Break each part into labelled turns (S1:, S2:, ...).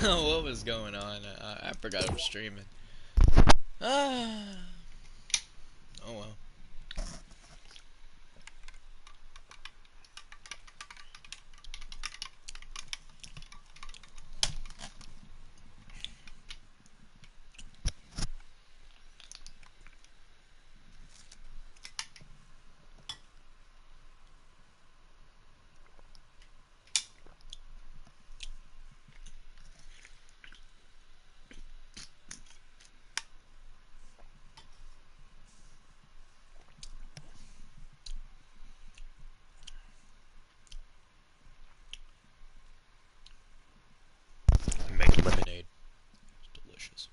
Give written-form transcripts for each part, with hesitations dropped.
S1: What was going on? I forgot I was streaming. Ah. Oh well. Make lemonade. It's delicious.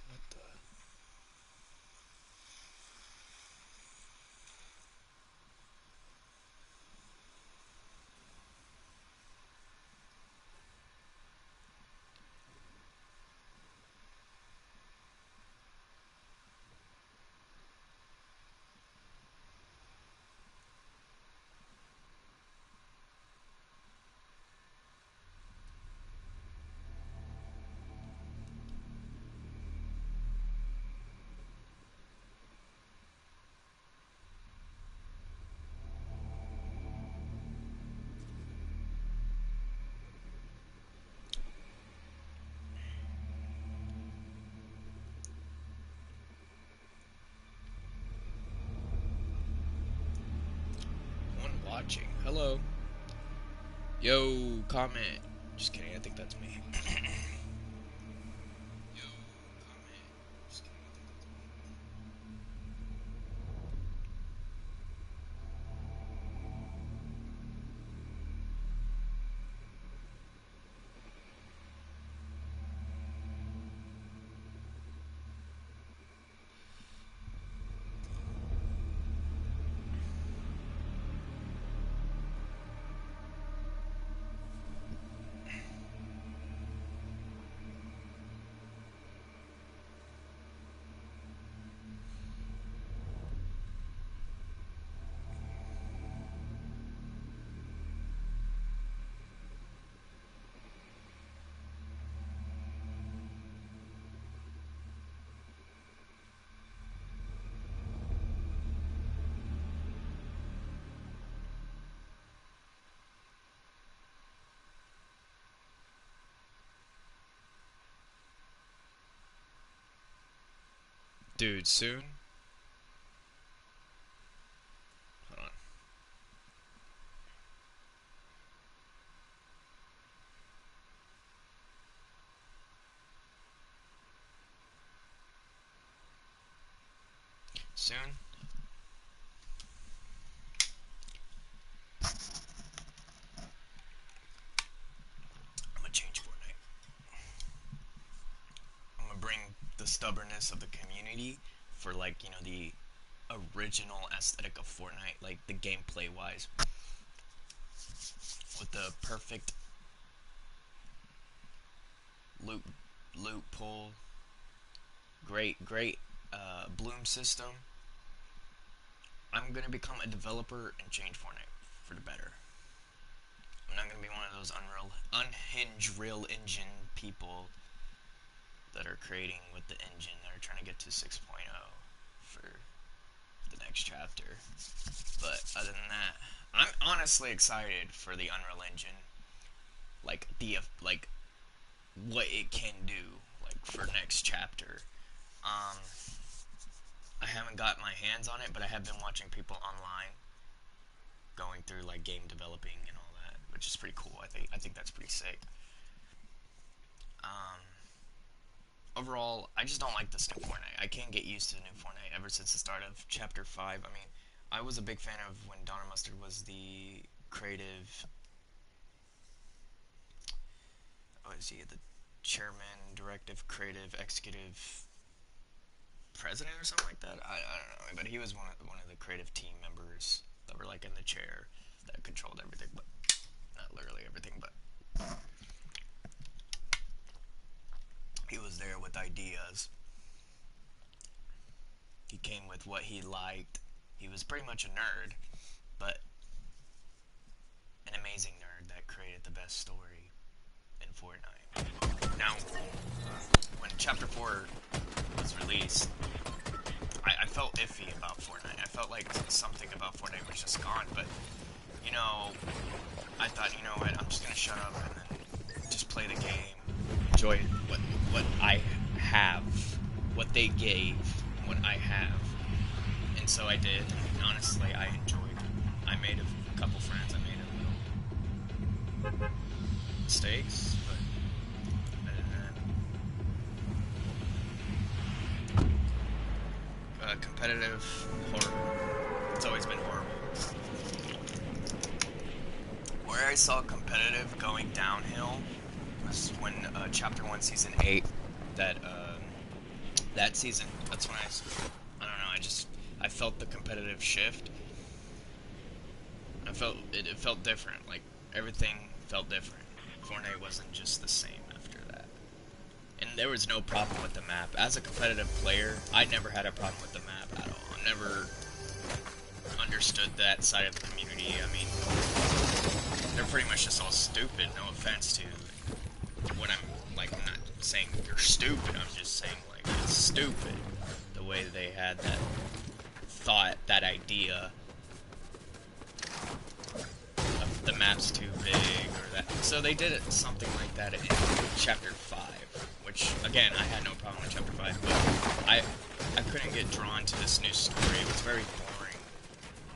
S1: What the? One watching. Hello. Yo, comment. Just kidding. I think that's me. Yo, comment. Just kidding. I think that's me. Dude, soon? Hold on. soon. I'm gonna change Fortnite. I'm gonna bring the stubbornness of the community for, like, you know, the original aesthetic of Fortnite, like the gameplay wise, with the perfect loot pull, great bloom system. I'm gonna become a developer and change Fortnite for the better. I'm not gonna be one of those unhinged Real Engine people that are creating with the engine that are trying to get to 6.0 for the next chapter. But other than that, I'm honestly excited for the Unreal Engine, like what it can do, like for next chapter. I haven't got my hands on it, but I have been watching people online going through like game developing and all that, which is pretty cool. I think that's pretty sick. Um, Overall, I just don't like this new Fortnite. I can't get used to the new Fortnite ever since the start of Chapter 5. I mean, I was a big fan of when Donna Mustard was the creative... Oh, is he the chairman, directive, creative, executive president or something like that? I don't know, but he was one of the creative team members that were like in the chair that controlled everything, but not literally everything, but he was there with ideas. He came with what he liked. He was pretty much a nerd, but an amazing nerd that created the best story in Fortnite. Now, when Chapter 4 was released, I felt iffy about Fortnite. I felt like something about Fortnite was just gone, but, you know, I thought, you know what, I'm just going to shut up and then just play the game, enjoy what I have, what they gave, what I have. And so I did, and honestly, I enjoyed it. I made a couple friends, I made a little mistakes, but other than that, competitive, horrible. It's always been horrible. Where I saw competitive going downhill was when Chapter 1, Season 8, that season, that's when I don't know, I felt the competitive shift. I felt, it felt different, like, everything felt different. Fortnite wasn't just the same after that. And there was no problem with the map. As a competitive player, I never had a problem with the map at all. I never understood that side of the community. I mean, they're pretty much just all stupid, no offense to what I'm, like, I'm not saying you're stupid, I'm just saying, like, it's stupid the way they had that thought, that idea of the map's too big, or that. So they did something like that in Chapter 5, which, again, I had no problem with Chapter 5, but I couldn't get drawn to this new story. It was very boring,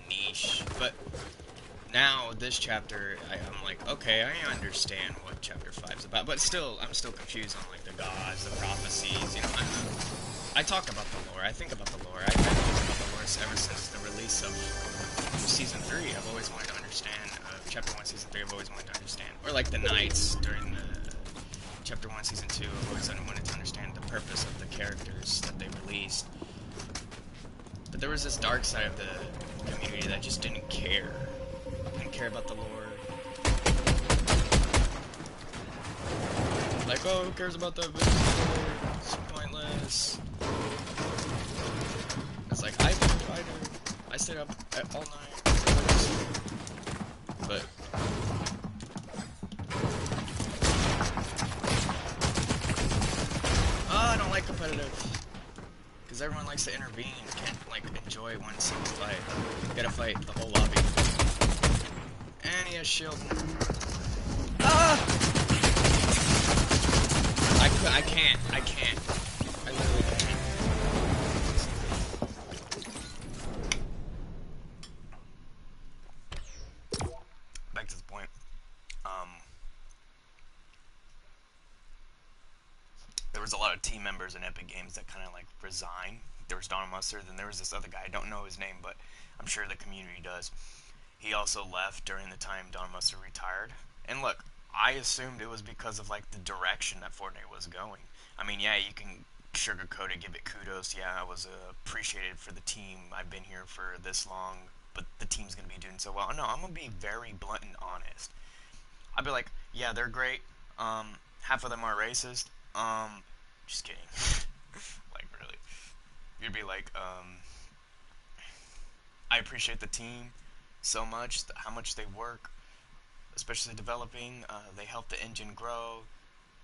S1: niche, but now, this chapter, I'm like, okay, I understand what Chapter 5 is about, but still, I'm still confused on, like, the gods, the prophecies, you know, I talk about the lore, I think about the lore, I've been thinking about the lore ever since the release of Season 3. I've always wanted to understand, Chapter 1, Season 3, I've always wanted to understand, or like the Knights during the Chapter 1, Season 2, I've always wanted to understand the purpose of the characters that they released. But there was this dark side of the community that just didn't care. Didn't care about the lore. Like, oh, who cares about the video? It's pointless. It's like, I do. I stayed up all night. But I don't like competitive. Because everyone likes to intervene. You can't, like, enjoy one single fight. You gotta fight the whole lobby. And he has shield. Ah! I can't. I literally can't. Back to the point. There was a lot of team members in Epic Games that kind of like resigned There was Don Mustard, then there was this other guy. I don't know his name, but I'm sure the community does. He also left during the time Don Mustard retired. And look, I assumed it was because of like the direction that Fortnite was going. I mean, yeah, you can sugarcoat it, give it kudos. Yeah, I was appreciated for the team. I've been here for this long, but the team's gonna be doing so well. No, I'm gonna be very blunt and honest. I'd be like, yeah, they're great. Half of them are racist. Just kidding. Like really, you'd be like, I appreciate the team so much, how much they work, especially developing. They help the engine grow,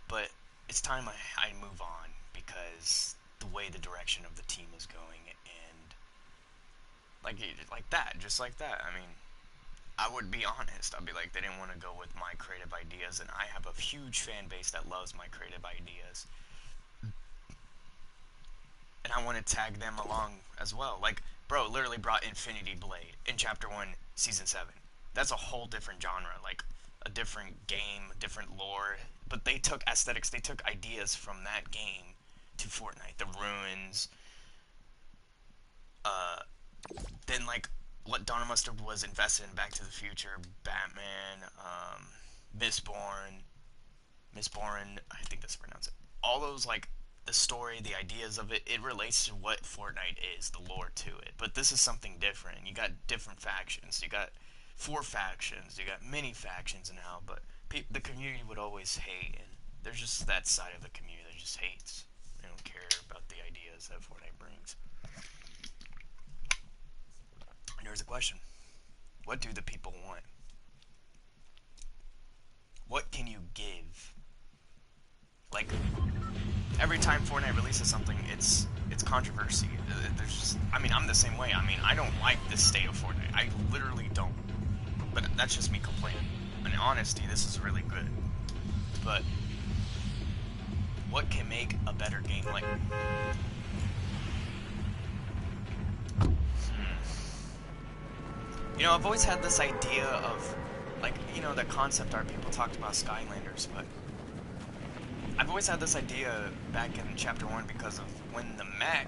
S1: but it's time I move on because the way the direction of the team is going, and like that, just like that. I mean, I would be honest. I'd be like, they didn't want to go with my creative ideas, and I have a huge fan base that loves my creative ideas, and I want to tag them along as well. Like, bro, literally brought Infinity Blade in Chapter 1, Season 7. That's a whole different genre, like a different game, a different lore. But they took aesthetics, they took ideas from that game to Fortnite. The ruins, uh, then like what Donna Mustard was invested in Back to the Future, Batman, Mistborn, Mistborn, I think that's pronounced it. All those like the story, the ideas of it, it relates to what Fortnite is, the lore to it. But this is something different. You got different factions. You got four factions. You got many factions now. But the community would always hate, and there's just that side of the community that just hates. They don't care about the ideas that Fortnite brings. And here's a question: what do the people want? What can you give? Like every time Fortnite releases something, it's controversy. There's just, I mean, I'm the same way. I mean, I don't like this state of Fortnite. I literally don't. But that's just me complaining. In honesty, this is really good. But what can make a better game? Like, you know, I've always had this idea of, like, you know, the concept art people talked about Skylanders, but I've always had this idea back in Chapter 1 because of when the mech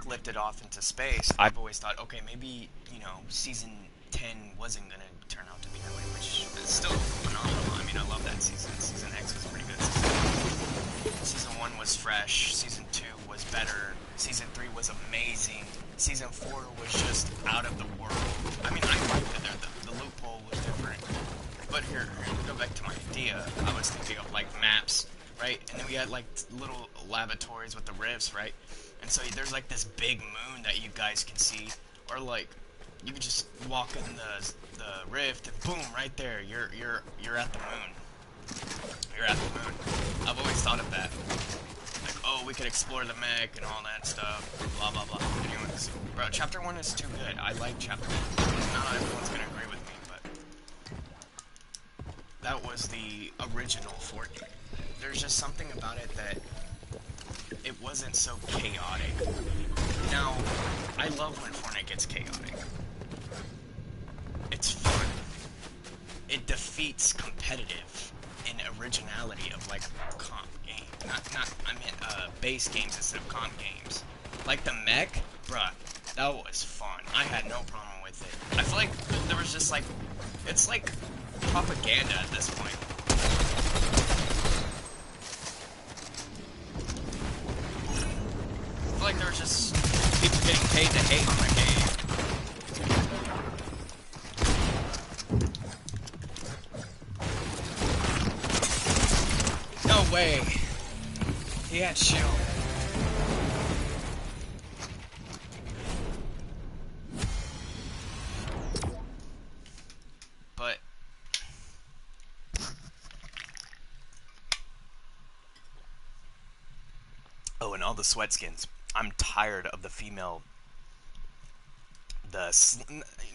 S1: lifted off into space. I've always thought, okay, maybe, you know, Season 10 wasn't going to turn out to be that way, which is still phenomenal. I mean, I love that season. Season X was pretty good. Season 1 was fresh. Season 2 was better. Season 3 was amazing. Season 4 was just out of the world. I mean, I liked it there. The loophole was different. But here, to go back to my idea, I was thinking of, like, maps, right? And then we had, like, little lavatories with the rifts, right? And so there's, like, this big moon that you guys can see. Or, like, you could just walk in the rift, and boom, right there, you're at the moon. You're at the moon. I've always thought of that. Like, oh, we could explore the mech and all that stuff, blah, blah, blah. Anyways, bro, Chapter 1 is too good. I like Chapter 1. Not everyone's gonna agree with me, but that was the original Fortnite. There's just something about it that it wasn't so chaotic. Now, I love when Fortnite gets chaotic. It's fun. It defeats competitive in originality of like comp game. I meant base games instead of comp games. Like the mech, bruh, that was fun. I had no problem with it. I feel like there was just like, it's like propaganda at this point. I feel like there was just people getting paid to hate on the game. No way. He had shield. But oh, and all the sweat skins. I'm tired of the female.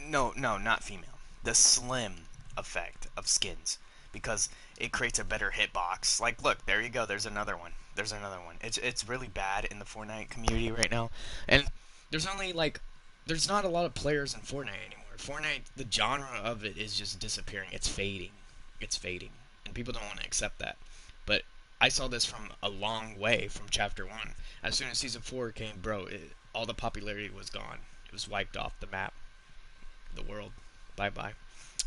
S1: No, not female. The slim effect of skins, because it creates a better hitbox. Like, look, there you go. There's another one. There's another one. It's really bad in the Fortnite community right now, and there's only like, there's not a lot of players in Fortnite anymore. Fortnite, the genre of it is just disappearing. It's fading. It's fading, and people don't want to accept that. But I saw this from a long way from Chapter 1. As soon as Season 4 came, bro, all the popularity was gone. It was wiped off the map, the world. Bye-bye.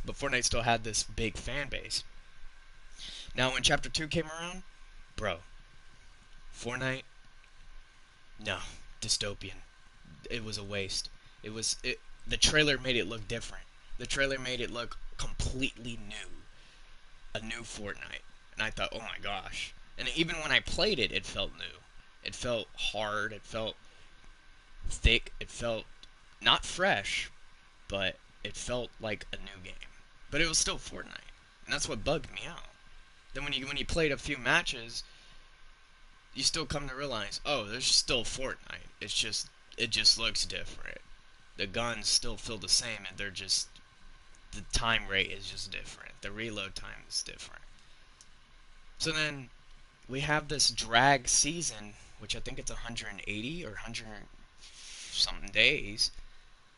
S1: But Fortnite still had this big fan base. Now, when Chapter 2 came around, bro, Fortnite, no, dystopian. It was a waste. The trailer made it look different. The trailer made it look completely new. A new Fortnite. And I thought, oh my gosh. And even when I played it, it felt new. It felt hard. It felt thick. It felt not fresh, but it felt like a new game. But it was still Fortnite. And that's what bugged me out. Then when you played a few matches, you still come to realize, oh, there's still Fortnite. It just looks different. The guns still feel the same, and the time rate is just different. The reload time is different. So then we have this drag season, which I think it's 180 or 100 something days,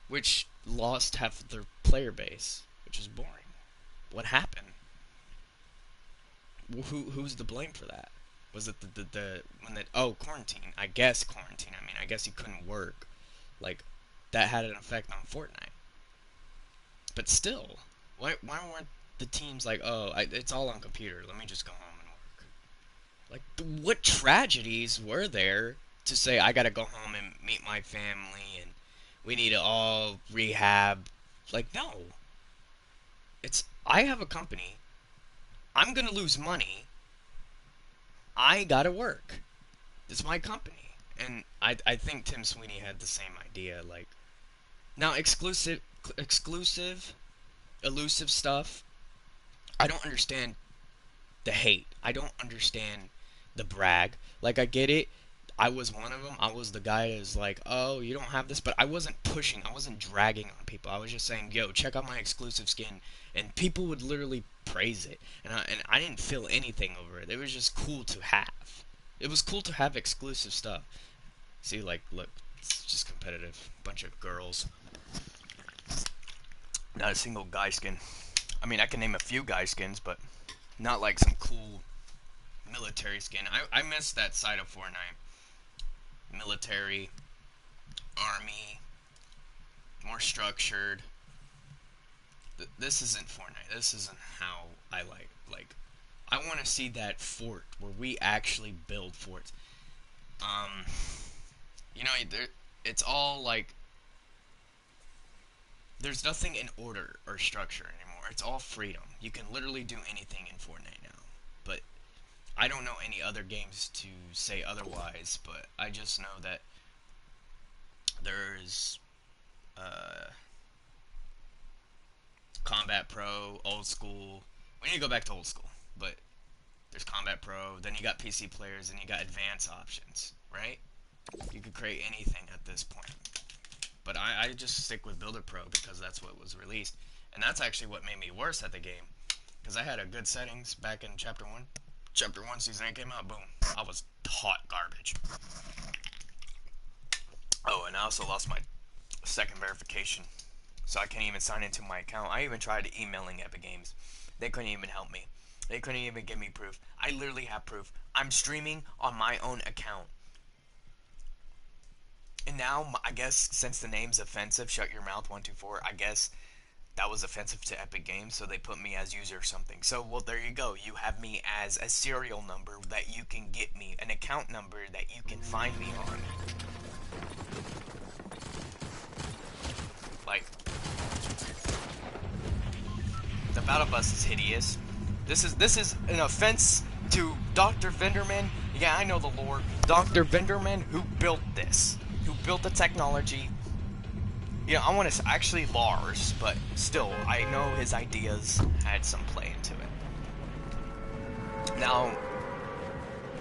S1: which lost half of their player base, which is boring. What happened? Who's to blame for that? Was it quarantine? I guess quarantine. I mean, I guess he couldn't work. Like, that had an effect on Fortnite. But still, why weren't the teams like, oh, it's all on computer, let me just go home and work? Like, what tragedies were there to say, I gotta go home and meet my family, and we need to all rehab? Like, no. I have a company. I'm gonna lose money. I gotta work. It's my company. And I think Tim Sweeney had the same idea. Like, now exclusive, elusive stuff, I don't understand the hate. I don't understand the brag. Like, I get it. I was one of them. I was the guy who's like, oh, you don't have this. But I wasn't pushing. I wasn't dragging on people. I was just saying, yo, check out my exclusive skin. And people would literally praise it. And I didn't feel anything over it. It was just cool to have. It was cool to have exclusive stuff. See, like, look, it's just competitive. Bunch of girls. Not a single guy skin. I mean, I can name a few guy skins, but not like some cool military skin. I miss that side of Fortnite. Military, army, more structured. This isn't Fortnite. This isn't how I like. I want to see that fort where we actually build forts. You know, it's all like, there's nothing in order or structure anymore. It's all freedom. You can literally do anything in Fortnite now. But I don't know any other games to say otherwise, but I just know that there's Combat Pro, old school. We need to go back to old school, but there's Combat Pro, then you got PC players, and you got advanced options, right? You could create anything at this point. But I just stick with Builder Pro because that's what was released. And that's actually what made me worse at the game. Because I had a good settings back in Chapter 1. Chapter 1 Season 8 came out, boom. I was hot garbage. Oh, and I also lost my second verification. So I can't even sign into my account. I even tried emailing Epic Games. They couldn't even help me. They couldn't even give me proof. I literally have proof. I'm streaming on my own account. And now, I guess, since the name's offensive, Shut Your Mouth 124, I guess that was offensive to Epic Games, so they put me as user something. So, well, there you go. You have me as a serial number that you can get me, an account number that you can find me on. Like, the battle bus is hideous. This is an offense to Dr. Venderman. Yeah, I know the lore. Dr. Venderman, who built this. Who built the technology. Yeah, I want to actually Lars, but still, I know his ideas had some play into it. Now,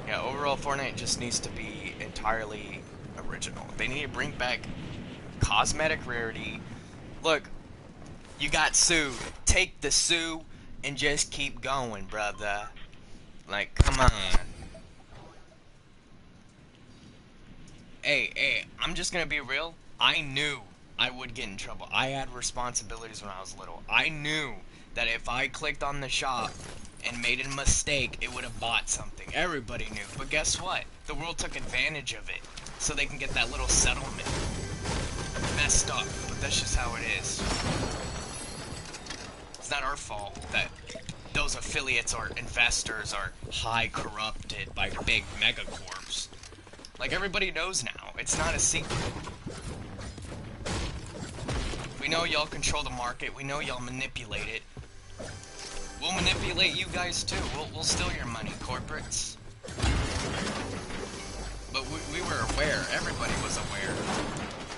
S1: yeah, overall, Fortnite just needs to be entirely original. They need to bring back cosmetic rarity. Look, you got Sue. Take the Sue and just keep going, brother. Like, come on. Hey, I'm just gonna be real. I knew I would get in trouble. I had responsibilities when I was little. I knew that if I clicked on the shop and made a mistake, it would have bought something. Everybody knew. But guess what? The world took advantage of it so they can get that little settlement. Messed up, but that's just how it is. It's not our fault that those affiliates or investors are high corrupted by big megacorps. Like, everybody knows now. It's not a secret. We know y'all control the market. We know y'all manipulate it. We'll manipulate you guys too. We'll steal your money, corporates. But we were aware. Everybody was aware.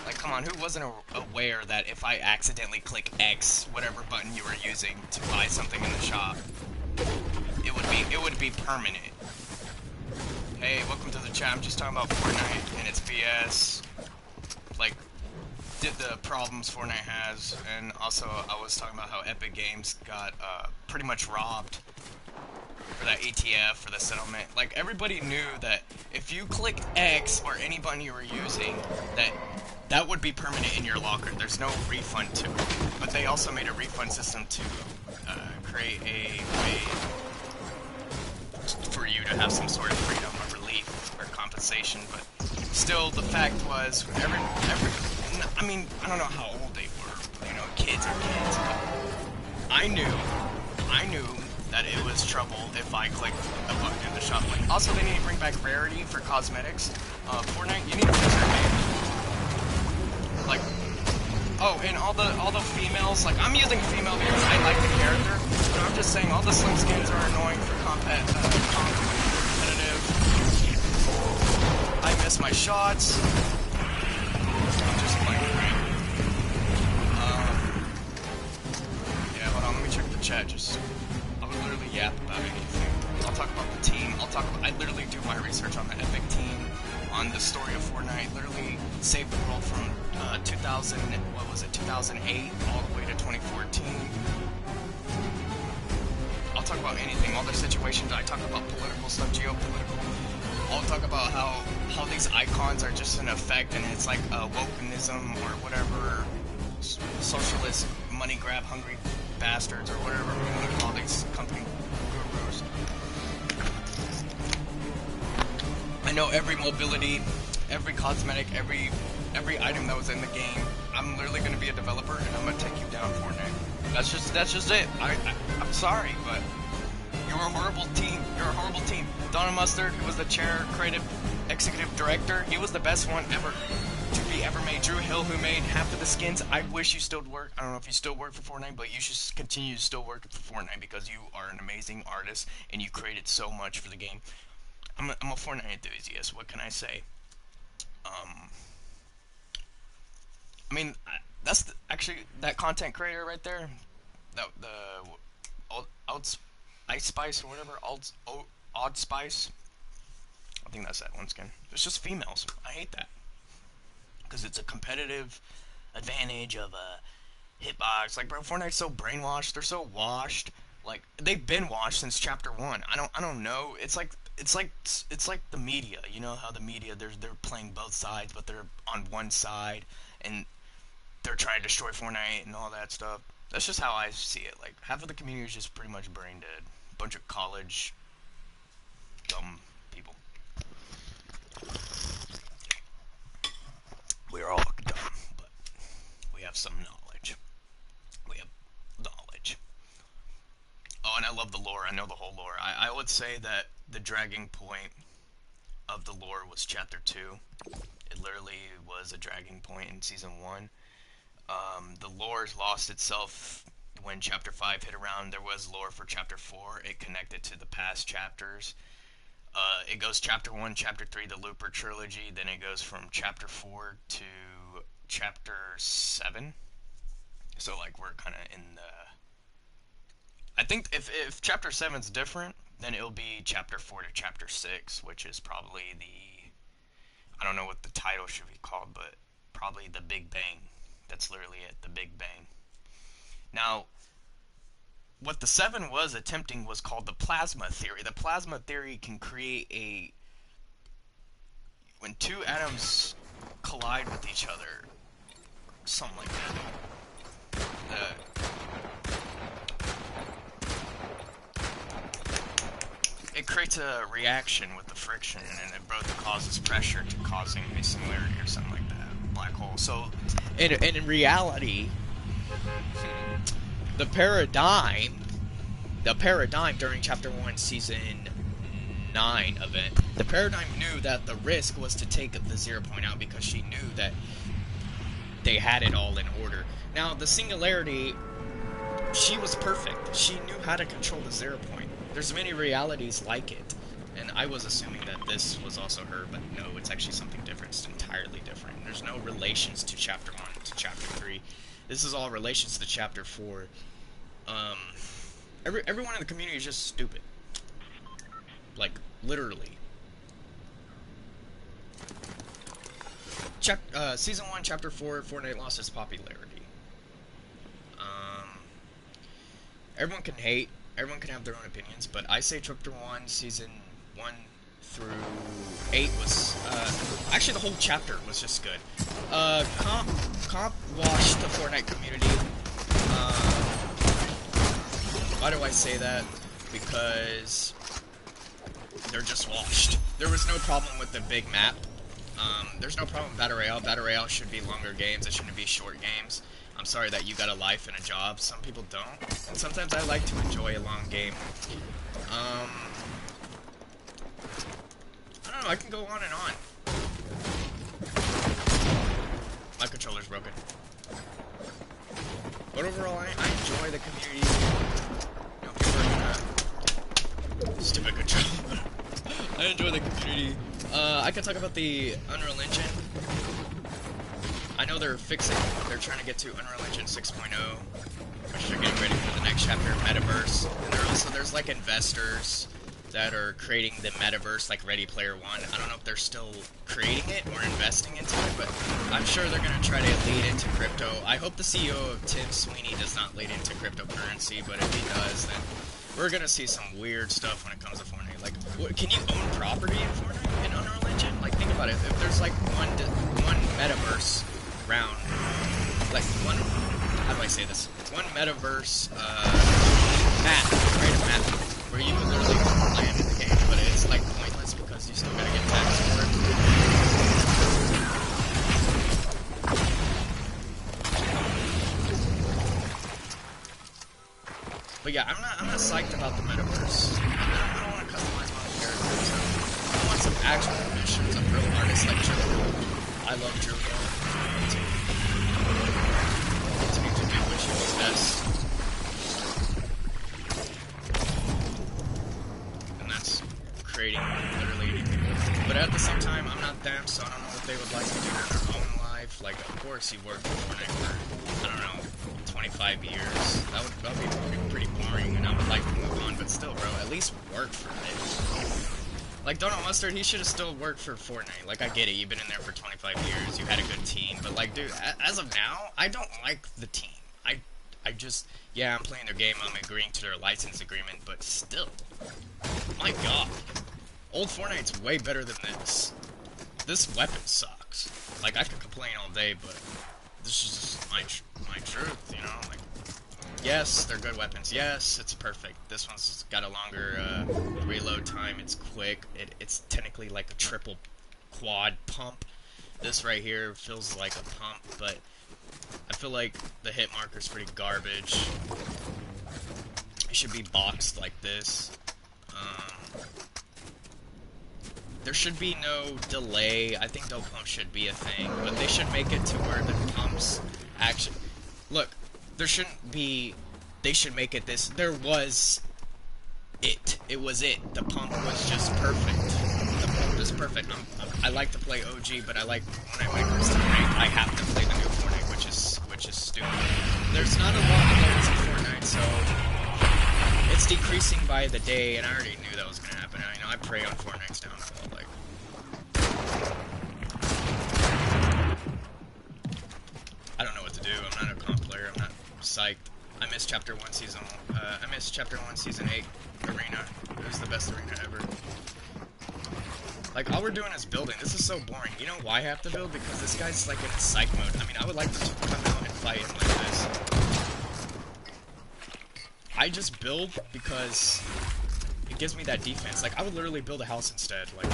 S1: Like, come on, who wasn't aware that if I accidentally click X, whatever button you were using to buy something in the shop, it would be permanent. Hey, welcome to the chat. I'm just talking about Fortnite and its BS. Like, did the problems Fortnite has, and also I was talking about how Epic Games got pretty much robbed for that ETF for the settlement. Like, everybody knew that if you clicked X or any button you were using, that would be permanent in your locker. There's no refund to it. But they also made a refund system to create a way for you to have some sort of freedom or relief or compensation. But still, the fact was, I mean, I don't know how old they were. You know, kids are kids. But I knew that it was trouble if I clicked a button in the shop. Like, also, they need to bring back rarity for cosmetics. Fortnite, you need to fix your name. Like, oh, and all the females, like, I'm using female because I like the character, but I'm just saying all the slim skins are annoying for competitive. I miss my shots. I'm just playing, right? Yeah, hold on, let me check the chat. I would literally yap about anything. I'll talk about the team. I literally do my research on the Epic team, on the story of Fortnite. Literally saved the world from 2008 all the way to 2014. I'll talk about anything, all the situations. I talk about political stuff, geopolitical. I'll talk about how these icons are just an effect, and it's like wokenism or whatever, socialist money grab hungry bastards or whatever we want to call these company gurus. I know every mobility, every cosmetic, every item that was in the game. I'm literally going to be a developer, and I'm going to take you down, Fortnite. That's just it. I'm sorry, but you're a horrible team. You're a horrible team. Donna Mustard, who was the chair, creative, executive director, he was the best one ever to be ever made. Drew Hill, who made half of the skins. I wish you still work. I don't know if you still work for Fortnite, but you should continue to still work for Fortnite because you are an amazing artist and you created so much for the game. I'm a Fortnite enthusiast. What can I say? I mean, that's actually that content creator right there. Ice Spice or whatever. Odd Spice. I think that's that one skin. It's just females. I hate that because it's a competitive advantage of a hitbox. Like, bro, Fortnite's so brainwashed. They're so washed. Like, they've been washed since chapter 1. I don't know. It's like the media. You know how the media they're playing both sides, but they're on one side and they're trying to destroy Fortnite and all that stuff. That's just how I see it. Like, half of the community is just pretty much brain dead. Bunch of college dumb people. We're all dumb, but we have some knowledge. We have knowledge. Oh, and I love the lore. I know the whole lore. I would say that the dragging point of the lore was chapter 2. It literally was a dragging point in season 1. The lore lost itself when chapter 5 hit around. There was lore for chapter 4. It connected to the past chapters. It goes chapter 1, chapter 3, the Looper trilogy. Then it goes from chapter 4 to chapter 7. So, like, we're kind of in the... I think if chapter 7's different, then it'll be chapter 4 to chapter 6, which is probably the... I don't know what the title should be called, but probably the Big Bang. That's literally it, the Big Bang. Now, what the 7 was attempting was called the plasma theory. The plasma theory can create a... When two atoms collide with each other, something like that. it creates a reaction with the friction, and it both causes pressure to causing a singularity or something like that. Black hole. So, in reality, the paradigm during Chapter 1, Season 9 event, the paradigm knew that the risk was to take the 0 point out because she knew that they had it all in order. Now, the singularity, she was perfect. She knew how to control the 0 point. There's many realities like it, and I was assuming that this was also her, but no, it's actually something different. It's entirely different. There's no relations to Chapter 1 to Chapter 3. This is all relations to Chapter 4. Everyone in the community is just stupid. Like, literally. Season 1, Chapter 4, Fortnite lost its popularity. Everyone can hate, everyone can have their own opinions, but I say Chapter 1, Season 1 through 8 was, actually the whole chapter was just good. Comp washed the Fortnite community. Why do I say that? Because they're just washed. There was no problem with the big map. There's no problem with Battle Royale. Battle Royale should be longer games. It shouldn't be short games. I'm sorry that you got a life and a job. Some people don't. And sometimes I like to enjoy a long game. I don't know. I can go on and on. My controller's broken. But overall, I enjoy the community. You know, people are gonna... Stupid controller. I enjoy the community. I can talk about the Unreal Engine. I know they're trying to get to Unreal Engine 6.0, which they're getting ready for the next chapter of Metaverse. And there's like investors that are creating the Metaverse, like Ready Player One. I don't know if they're still creating it or investing into it, but I'm sure they're going to try to lead into crypto. I hope the CEO of Tim Sweeney does not lead into cryptocurrency, but if he does, then we're going to see some weird stuff when it comes to Fortnite. Like, can you own property in Fortnite, in Unreal Engine? Like, think about it. If there's like one Metaverse round, like one, how do I say this? One Metaverse map, right? A map where you can literally land in the game, but it's like pointless because you still gotta get taxed for it. But yeah, I'm not psyched about the Metaverse. I don't want to customize my own characters. I want some actual missions of real artists like Joe. I love Joe. Continue to do what she does best. And that's creating literally anything. But at the same time, I'm not them, so I don't know what they would like to do in their own life. Like, of course, you worked for Fortnite for, I don't know, 25 years. That would be pretty boring, and I would like to move on, but still, bro, at least work for it. Like, Donald Mustard, he should have still worked for Fortnite. Like, I get it, you've been in there for 25 years, you had a good team, but like, dude, as of now, I don't like the team. I just, yeah, I'm playing their game, I'm agreeing to their license agreement, but still, my god, old Fortnite's way better than this. This weapon sucks. Like, I could complain all day, but this is just my truth, you know, like, yes, they're good weapons, yes, it's perfect. This one's got a longer reload time, it's quick, it's technically like a triple quad pump. This right here feels like a pump, but I feel like the hit marker's pretty garbage. It should be boxed like this. There should be no delay. I think no pump should be a thing, but they should make it to where the pumps actually... Look, there shouldn't be... They should make it this... There was... It was it. The pump was just perfect. The pump is perfect. I like to play OG, but I like... When it comes to ranked, I have to play the new Fortnite, which is stupid. There's not a lot of modes in Fortnite, so... It's decreasing by the day, and I already knew that was going to happen. I prey on Fortnite's downfall, like... I don't know what to do. I'm not a comp player. I'm not psyched. I missed Chapter 1 Season 8 Arena. It was the best arena ever. Like, all we're doing is building. This is so boring. You know why I have to build? Because this guy's, like, in psych mode. I mean, I would like to come out and fight him like this. I just build because gives me that defense. Like, I would literally build a house instead. Like,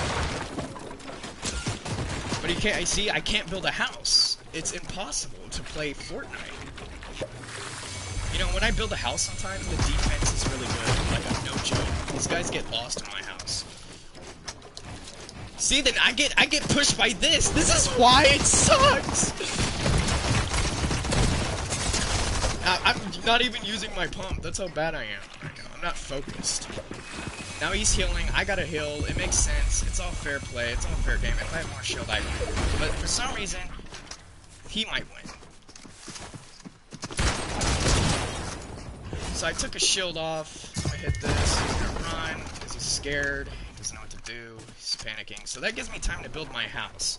S1: but you can't. I see. I can't build a house. It's impossible to play Fortnite. You know, when I build a house, sometimes the defense is really good. Like, no joke. These guys get lost in my house. See, then I get pushed by this. This is why it sucks. I'm not even using my pump. That's how bad I am right now. I'm not focused. Now he's healing. I gotta heal. It makes sense. It's all fair play. It's all fair game. If I have more shield, I win. But for some reason, he might win. So I took a shield off. I hit this. He's gonna run because he's scared. He doesn't know what to do. He's panicking. So that gives me time to build my house.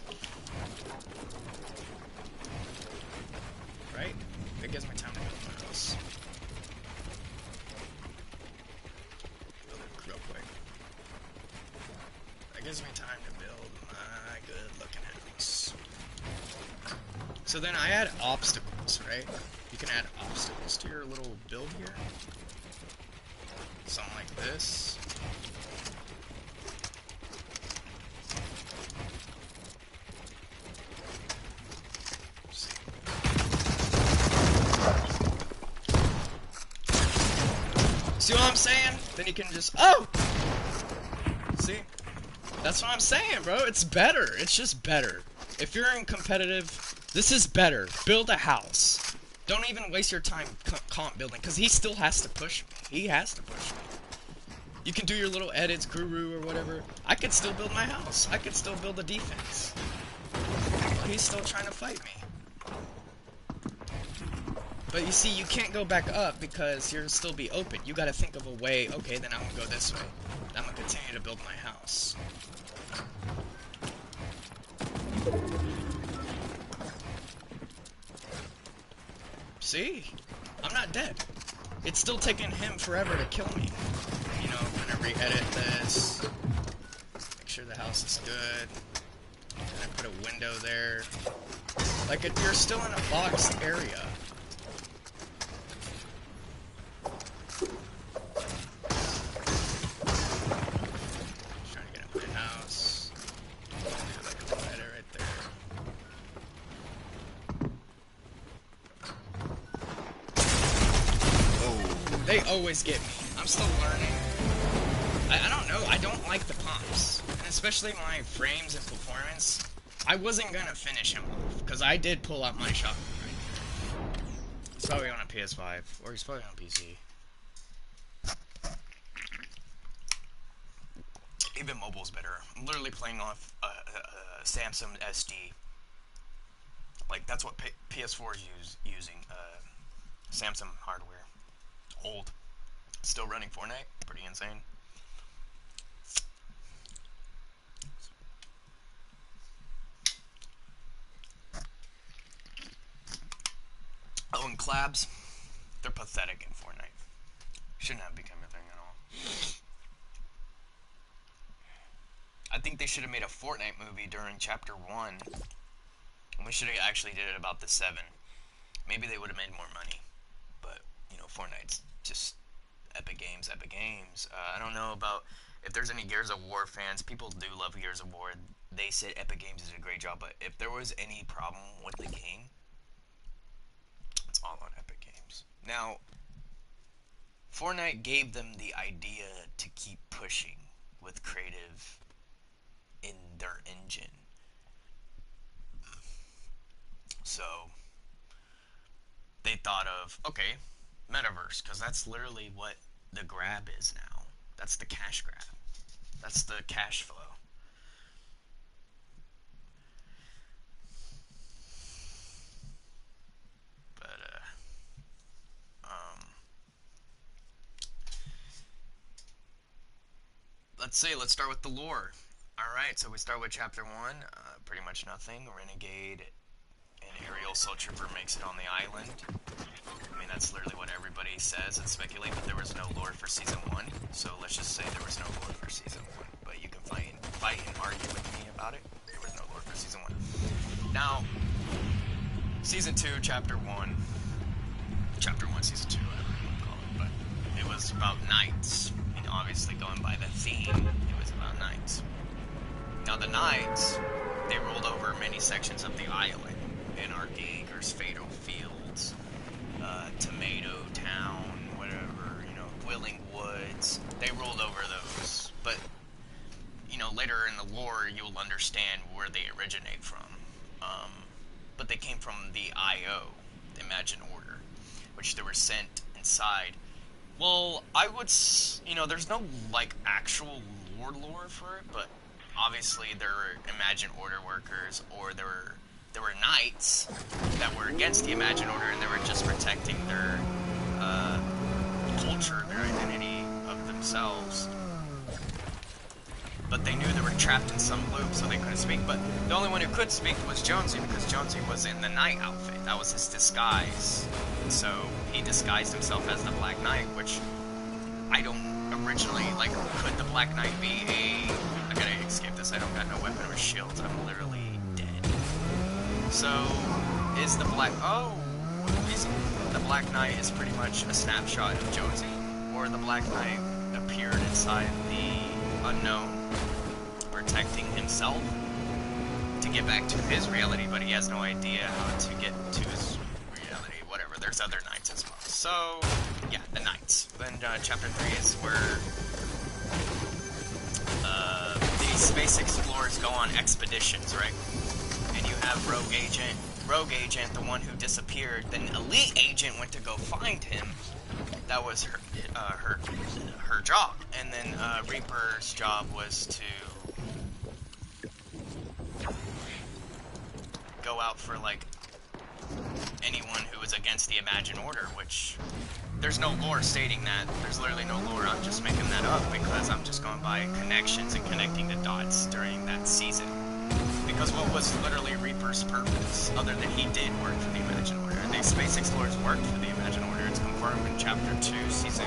S1: Right? It gives me time to build my house. Build it real quick. That gives me time to build my good-looking house. So then I add obstacles, right? You can add obstacles to your little build here. Something like this. See what I'm saying? Then you can just, oh! See? That's what I'm saying, bro. It's better. It's just better. If you're in competitive, this is better. Build a house. Don't even waste your time comp building, because he still has to push me. He has to push me. You can do your little edits, guru or whatever. I could still build my house. I could still build a defense. But he's still trying to fight me. But you see, you can't go back up because you'll still be open. You gotta think of a way, okay, then I'm gonna go this way. I'm gonna continue to build my house. See? I'm not dead. It's still taking him forever to kill me. You know, I'm gonna re-edit this. Make sure the house is good. And I put a window there. Like, if you're still in a boxed area. Trying to get in my house. Like a ladder right there. They always get me. I'm still learning. I don't know. I don't like the pumps. And especially my frames and performance. I wasn't going to finish him off. Because I did pull out my shotgun right there. He's probably on a PS5. Or he's probably on PC. Even mobile's better. I'm literally playing off Samsung SD. Like, that's what PS4 is using. Samsung hardware. Old. Still running Fortnite. Pretty insane. Oh, and collabs. They're pathetic in Fortnite. Shouldn't have become a thing at all. I think they should have made a Fortnite movie during Chapter 1. And we should have actually did it about the 7. Maybe they would have made more money. But, you know, Fortnite's just Epic Games, Epic Games. I don't know about if there's any Gears of War fans. People do love Gears of War. They said Epic Games did a great job, but if there was any problem with the game, it's all on Epic Games. Now, Fortnite gave them the idea to keep pushing with creative in their engine. So, they thought of, okay, metaverse, because that's literally what the grab is now. That's the cash grab. That's the cash flow. But, let's start with the lore. Alright, so we start with Chapter 1. Pretty much nothing. Renegade and Aerial Soul Trooper makes it on the island. I mean, that's literally what everybody says and speculate, but there was no lore for Season 1, so let's just say there was no lore for Season 1. But you can fight and argue with me about it. There was no lore for Season 1. Now, Season 2, Chapter 1. Chapter 1, Season 2, whatever you want to call it. But it was about knights in obviously going by the theme, it was about knights. Now the knights, they ruled over many sections of the island. Anarchy Acres, Fatal Fields, Tomato Town, whatever, you know, Willing Woods. They ruled over those. But, you know, later in the lore, you'll understand where they originate from. But they came from the IO, the Imagined Order, which they were sent inside. Well, I would, you know, there's no, like, actual lore for it, but obviously there were Imagined Order workers, or there were knights that were against the Imagined Order, and they were just protecting their culture, their identity of themselves. But they knew they were trapped in some loop, so they couldn't speak. But the only one who could speak was Jonesy, because Jonesy was in the knight outfit. That was his disguise. So he disguised himself as the Black Knight, which I don't originally, like, could the Black Knight be I gotta escape this, I don't got no weapon or shields, I'm literally dead. So, is the Black Knight is pretty much a snapshot of Jonesy, or the Black Knight appeared inside the unknown, protecting himself to get back to his reality, but he has no idea how to get to his reality, whatever. There's other knights as well. So, yeah, the knights. Then chapter 3 is where the space explorers go on expeditions, right? And you have Rogue Agent, the one who disappeared. Then Elite Agent went to go find him. That was her job. And then Reaper's job was to go out for, like, anyone who was against the Imagined Order, which there's no lore stating that. There's literally no lore. I'm just making that up because I'm just going by connections and connecting the dots during that season. Because what was literally Reaper's purpose, other than he did work for the Imagined Order? The Space Explorers worked for the Imagined Order. It's confirmed in Chapter 2, Season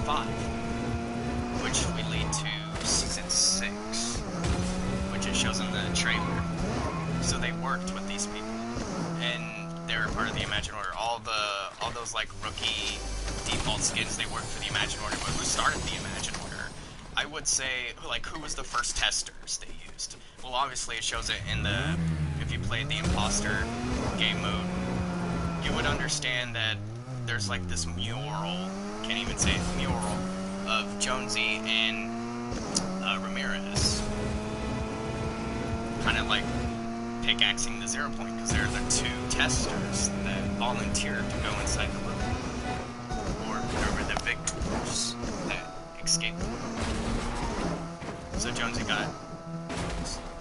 S1: 5, which we lead to Season 6, which it shows in the trailer. So they worked with these people, and they were part of the Imagined Order. All those, like, rookie default skins, they worked for the Imagined Order. But who started the Imagined Order? I would say, like, who was the first testers they used? Well, obviously it shows it in the, if you played the Imposter game mode, you would understand that there's, like, this mural, can't even say it, mural, of Jonesy and Ramirez. Kind of like pickaxing the 0 point, because they're the two testers that volunteered to go inside the loop. Or they were the victors that escaped the loop. So Jonesy got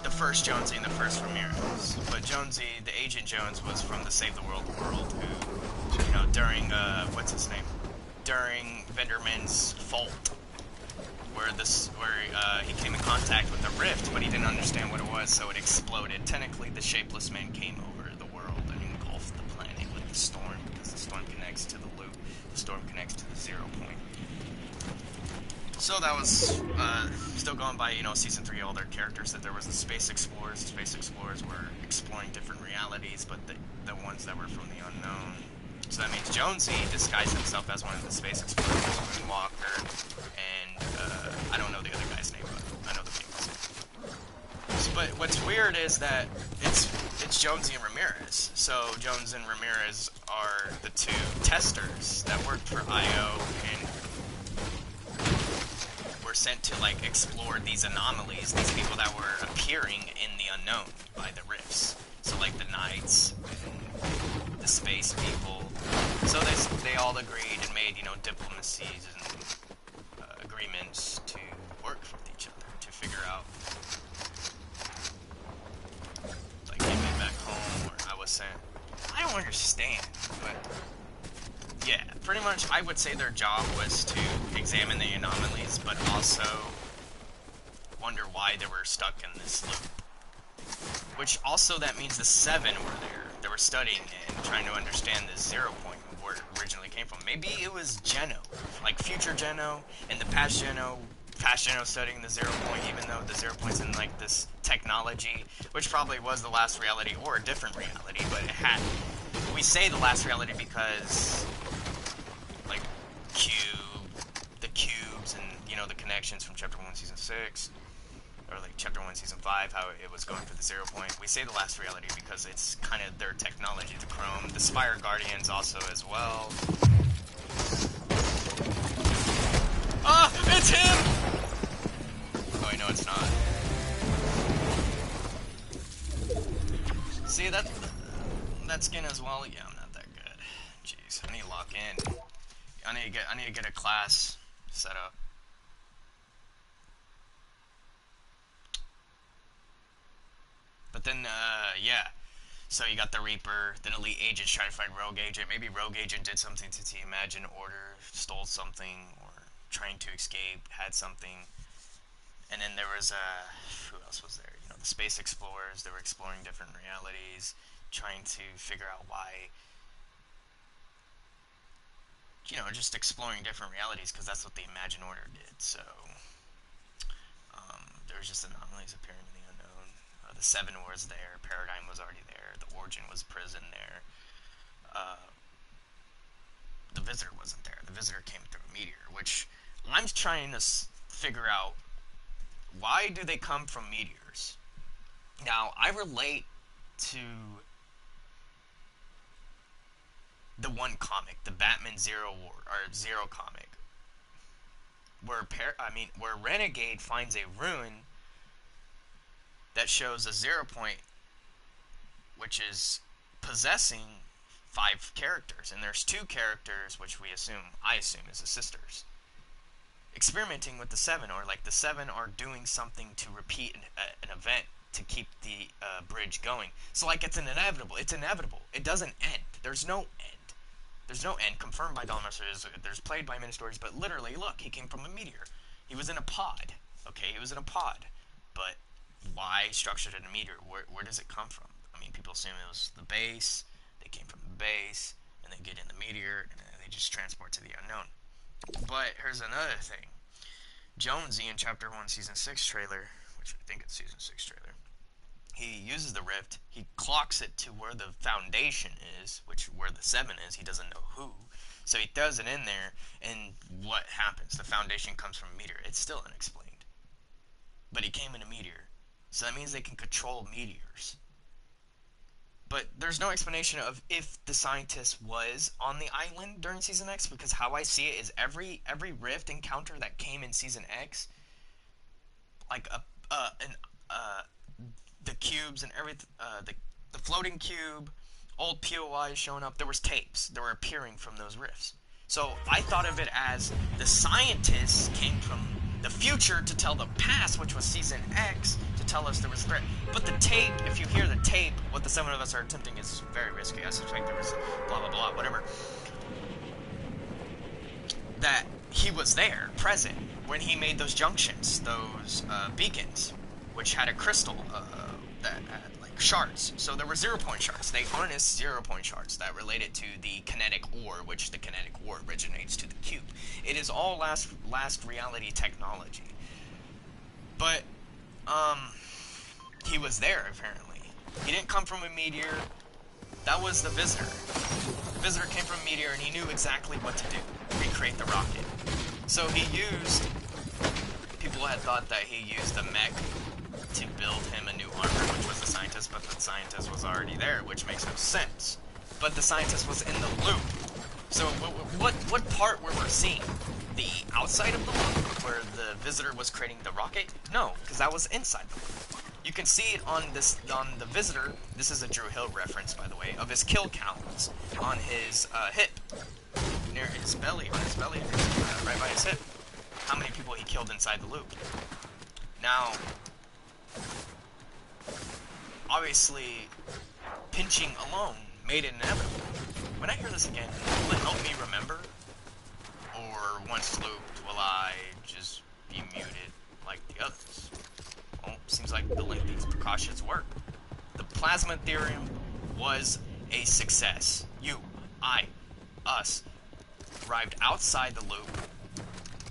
S1: the first Jonesy and the first Ramirez. But Jonesy, the Agent Jones, was from the Save the World who, you know, during, what's his name? During Venderman's fault, where he came in contact with a rift, but he didn't understand what it was, so it exploded. Technically, the Shapeless Man came over the world and engulfed the planet with the storm, because the storm connects to the loop, the storm connects to the 0 point. So that was, still going by, you know, Season 3, all their characters, that there was the Space Explorers. The Space Explorers were exploring different realities, but the ones that were from the unknown. So that means Jonesy disguised himself as one of the Space Explorers, Moonwalker, and, I don't know the other guy's name, but I know the people's name. So, but what's weird is that it's Jonesy and Ramirez. So Jones and Ramirez are the two testers that worked for IO and were sent to, like, explore these anomalies, these people that were appearing in the unknown by the rifts. So, like, the Knights and the space people. So they all agreed and made, you know, diplomacies and agreements to work with each other to figure out, like, getting back home, or I was sent. I don't understand, but yeah, pretty much I would say their job was to examine the anomalies, but also wonder why they were stuck in this loop. Which also, that means the 7 were there. They were studying it and trying to understand this 0 point, where it originally came from. Maybe it was Geno, like future Geno and the past Geno studying the 0 point, even though the 0 point's in, like, this technology, which probably was the last reality or a different reality, but it had, we say the last reality because, like, Q you know, the connections from Chapter 1, Season 6, or like Chapter 1, Season 5, how it was going for the 0 point. We say the last reality because it's kind of their technology, the Chrome. The Spire Guardians also as well. Ah! It's him! Oh, wait, no, it's not. See, that skin as well? Yeah, I'm not that good. Jeez, I need to lock in. I need to get a class set up. But then, yeah. So you got the Reaper, then Elite Agents trying to find Rogue Agent. Maybe Rogue Agent did something to the Imagine Order, stole something, or trying to escape, had something. And then there was, who else was there? You know, the Space Explorers, they were exploring different realities, trying to figure out why, you know, just exploring different realities, because that's what the Imagine Order did. So, there was just anomalies appearing in the unknown. The Seven was there, Paradigm was already there, the Origin was prison there. The Visitor wasn't there. The Visitor came through a meteor, which I'm trying to figure out, why do they come from meteors? Now, I relate to the one comic, the Batman Zero comic, where Renegade finds a rune that shows a 0 point, which is possessing 5 characters, and there's 2 characters, which I assume is the sisters, experimenting with the 7, or like the 7 are doing something to repeat an event to keep the bridge going. So like it's inevitable. It doesn't end. There's no end. Confirmed by Dollmasters. There's played by many stories, but literally, look, he came from a meteor. He was in a pod. Okay, he was in a pod. But why structured in a meteor? Where does it come from? I mean, people assume it was the base. They came from the base, and they get in the meteor, and then they just transport to the unknown. But here's another thing. Jonesy in Chapter 1, Season 6 trailer, which I think it's Season 6 trailer, he uses the rift, he clocks it to where the foundation is, where the 7 is, he doesn't know who, so he throws it in there, and what happens? The foundation comes from a meteor. It's still unexplained. But he came in a meteor, so that means they can control meteors. But there's no explanation of if the scientist was on the island during Season X, because how I see it is every rift encounter that came in Season X, like the cubes and everything, the floating cube, old POIs showing up, there was tapes that were appearing from those rifts. So I thought of it as the scientists came from the future to tell the past, which was Season X, to tell us there was a threat. But the tape, if you hear the tape, what the 7 of us are attempting is very risky. I suspect there was blah, blah, blah, whatever. That he was there, present, when he made those junctions, those beacons, which had a crystal that had like shards. So there were 0 point shards. They harnessed 0 point shards that related to the kinetic ore, which the kinetic ore originates to the cube. It is all last reality technology. But he was there apparently. He didn't come from a meteor. That was the Visitor. The Visitor came from a meteor, and he knew exactly what to do. Recreate the rocket. So he used. People had thought that he used a mech to build him a new armor, which was the scientist, but the scientist was already there, which makes no sense. But the scientist was in the loop. So what part were we seeing? The outside of the loop, where the Visitor was creating the rocket? No, because that was inside the loop. You can see it on the Visitor. This is a Drew Hill reference, by the way, of his kill counts on his hip, near his belly, on his belly, right by his hip. How many people he killed inside the loop? Now, obviously, pinching alone made it inevitable. When I hear this again, will it help me remember? Or once looped, will I just be muted like the others? Well, seems like building these precautions work. The plasma theorem was a success. You, I, us, arrived outside the loop.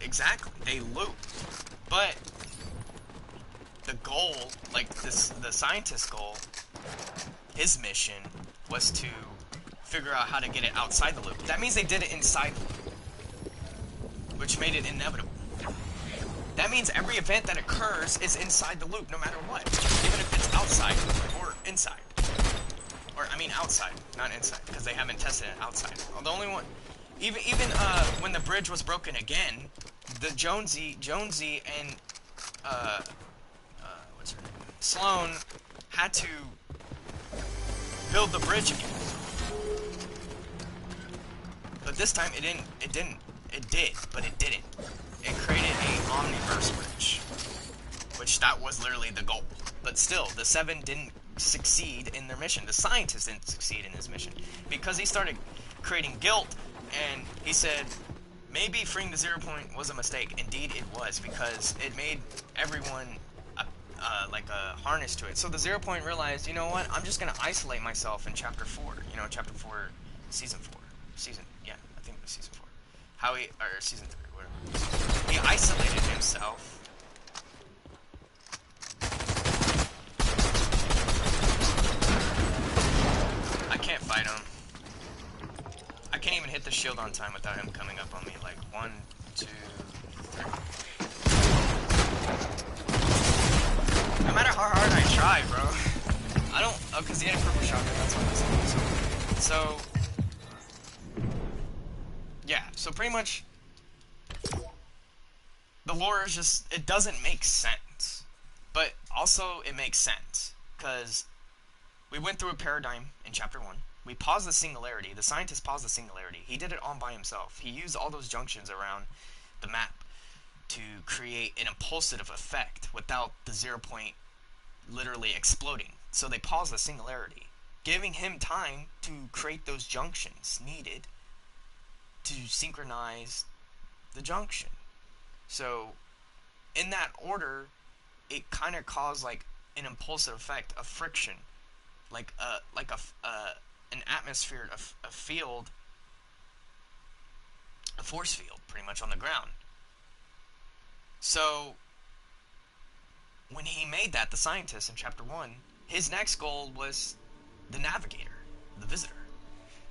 S1: Exactly, they looped. But the goal, like the scientist's goal, his mission was to figure out how to get it outside the loop. That means they did it inside the loop, which made it inevitable. means every event that occurs is inside the loop, no matter what, even if it's outside or inside. Or I mean outside, not inside, because they haven't tested it outside. Well, the only one, even when the bridge was broken again, the Jonesy and what's her name? Sloan had to build the bridge again. But this time it didn't. It did, but it didn't. It created a omniverse bridge, which that was literally the goal. But still, the 7 didn't succeed in their mission. The scientist didn't succeed in his mission because he started creating guilt, and he said maybe freeing the 0 point was a mistake. Indeed, it was, because it made everyone like a harness to it. So the 0 point realized, you know what? I'm just gonna isolate myself in chapter 4. You know, chapter 4, season 4, yeah, I think it was season 4. Or season 3, whatever. He isolated himself. I can't fight him. I can't even hit the shield on time without him coming up on me. Like 1, 2, 3. No matter how hard I try, bro. I don't. Oh, because he had a purple shotgun. That's what this is. So. Yeah. So pretty much. The lore is just. It doesn't make sense. But also, it makes sense. Because. We went through a paradigm in chapter 1. We paused the singularity. The scientist paused the singularity. He did it all by himself. He used all those junctions around the map to create an impulsive effect without the 0 point literally exploding. So they paused the singularity, giving him time to create those junctions needed to synchronize the junction. So in that order, it kind of caused like an impulsive effect of friction. Like an atmosphere, a field, a force field, pretty much on the ground. So when he made that, the scientist in chapter 1, his next goal was the navigator, the visitor.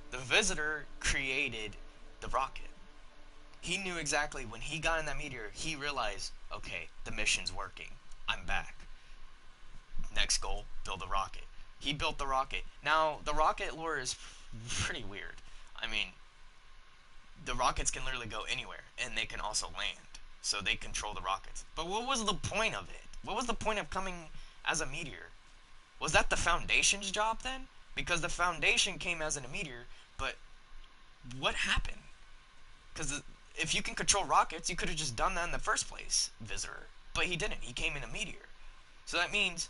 S1: The visitor created the rocket. He knew exactly when he got in that meteor, he realized, okay, the mission's working. I'm back. Next goal, build a rocket. He built the rocket. Now, the rocket lore is pretty weird. I mean, the rockets can literally go anywhere, and they can also land. So they control the rockets. But what was the point of it? What was the point of coming as a meteor? Was that the Foundation's job then? Because the Foundation came as a meteor, but what happened? Because if you can control rockets, you could have just done that in the first place, visitor. But he didn't. He came in a meteor. So that means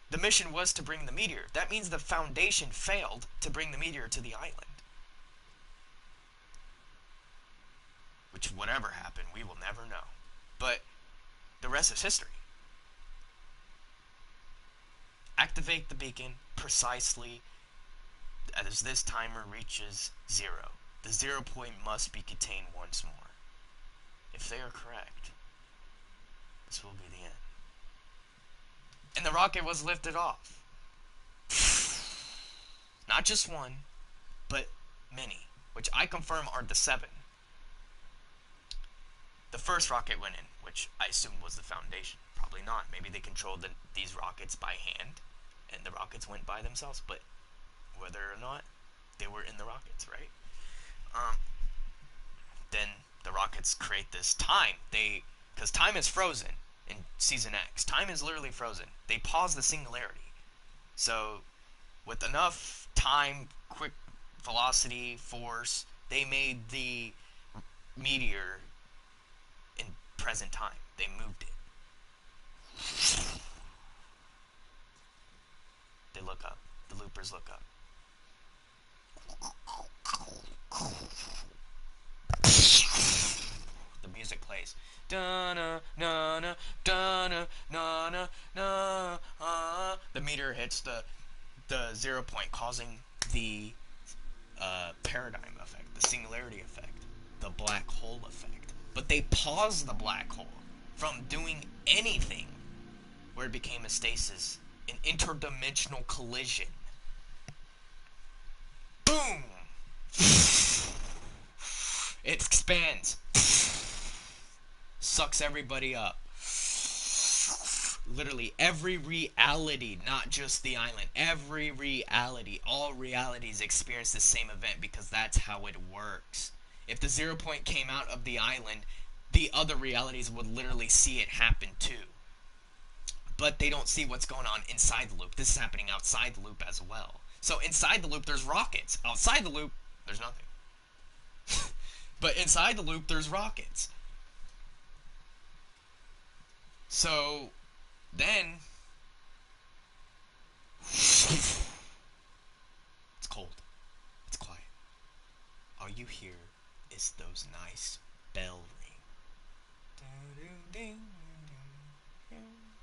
S1: the mission was to bring the meteor. That means the Foundation failed to bring the meteor to the island. Which, whatever happened, we will never know. But the rest is history. Activate the beacon precisely as this timer reaches 0. The 0 point must be contained once more. If they are correct, this will be the end. And the rocket was lifted off. Not just one, but many, which I confirm are the 7. The first rocket went in, which I assume was the Foundation. Probably not. Maybe they controlled these rockets by hand, and the rockets went by themselves. But whether or not, they were in the rockets, right? Then the rockets create this time. Because time is frozen in Season X. Time is literally frozen. They pause the singularity. So, with enough time, quick velocity, force, they made the meteor in present time. They moved it. They look up. The loopers look up. The music plays. Da-na, na-na, da-na, na-na, na. The meteor hits the 0 point, causing the paradigm effect, the singularity effect, the black hole effect. But they paused the black hole from doing anything, where it became a stasis, an interdimensional collision. Boom! It expands. Sucks everybody up. Literally every reality, not just the island, every reality, all realities experience the same event because that's how it works. If the 0 point came out of the island, the other realities would literally see it happen too. But they don't see what's going on inside the loop. This is happening outside the loop as well. So inside the loop, there's rockets. Outside the loop, there's nothing. But inside the loop, there's rockets. So then it's cold. It's quiet. All you hear is those nice bell ring.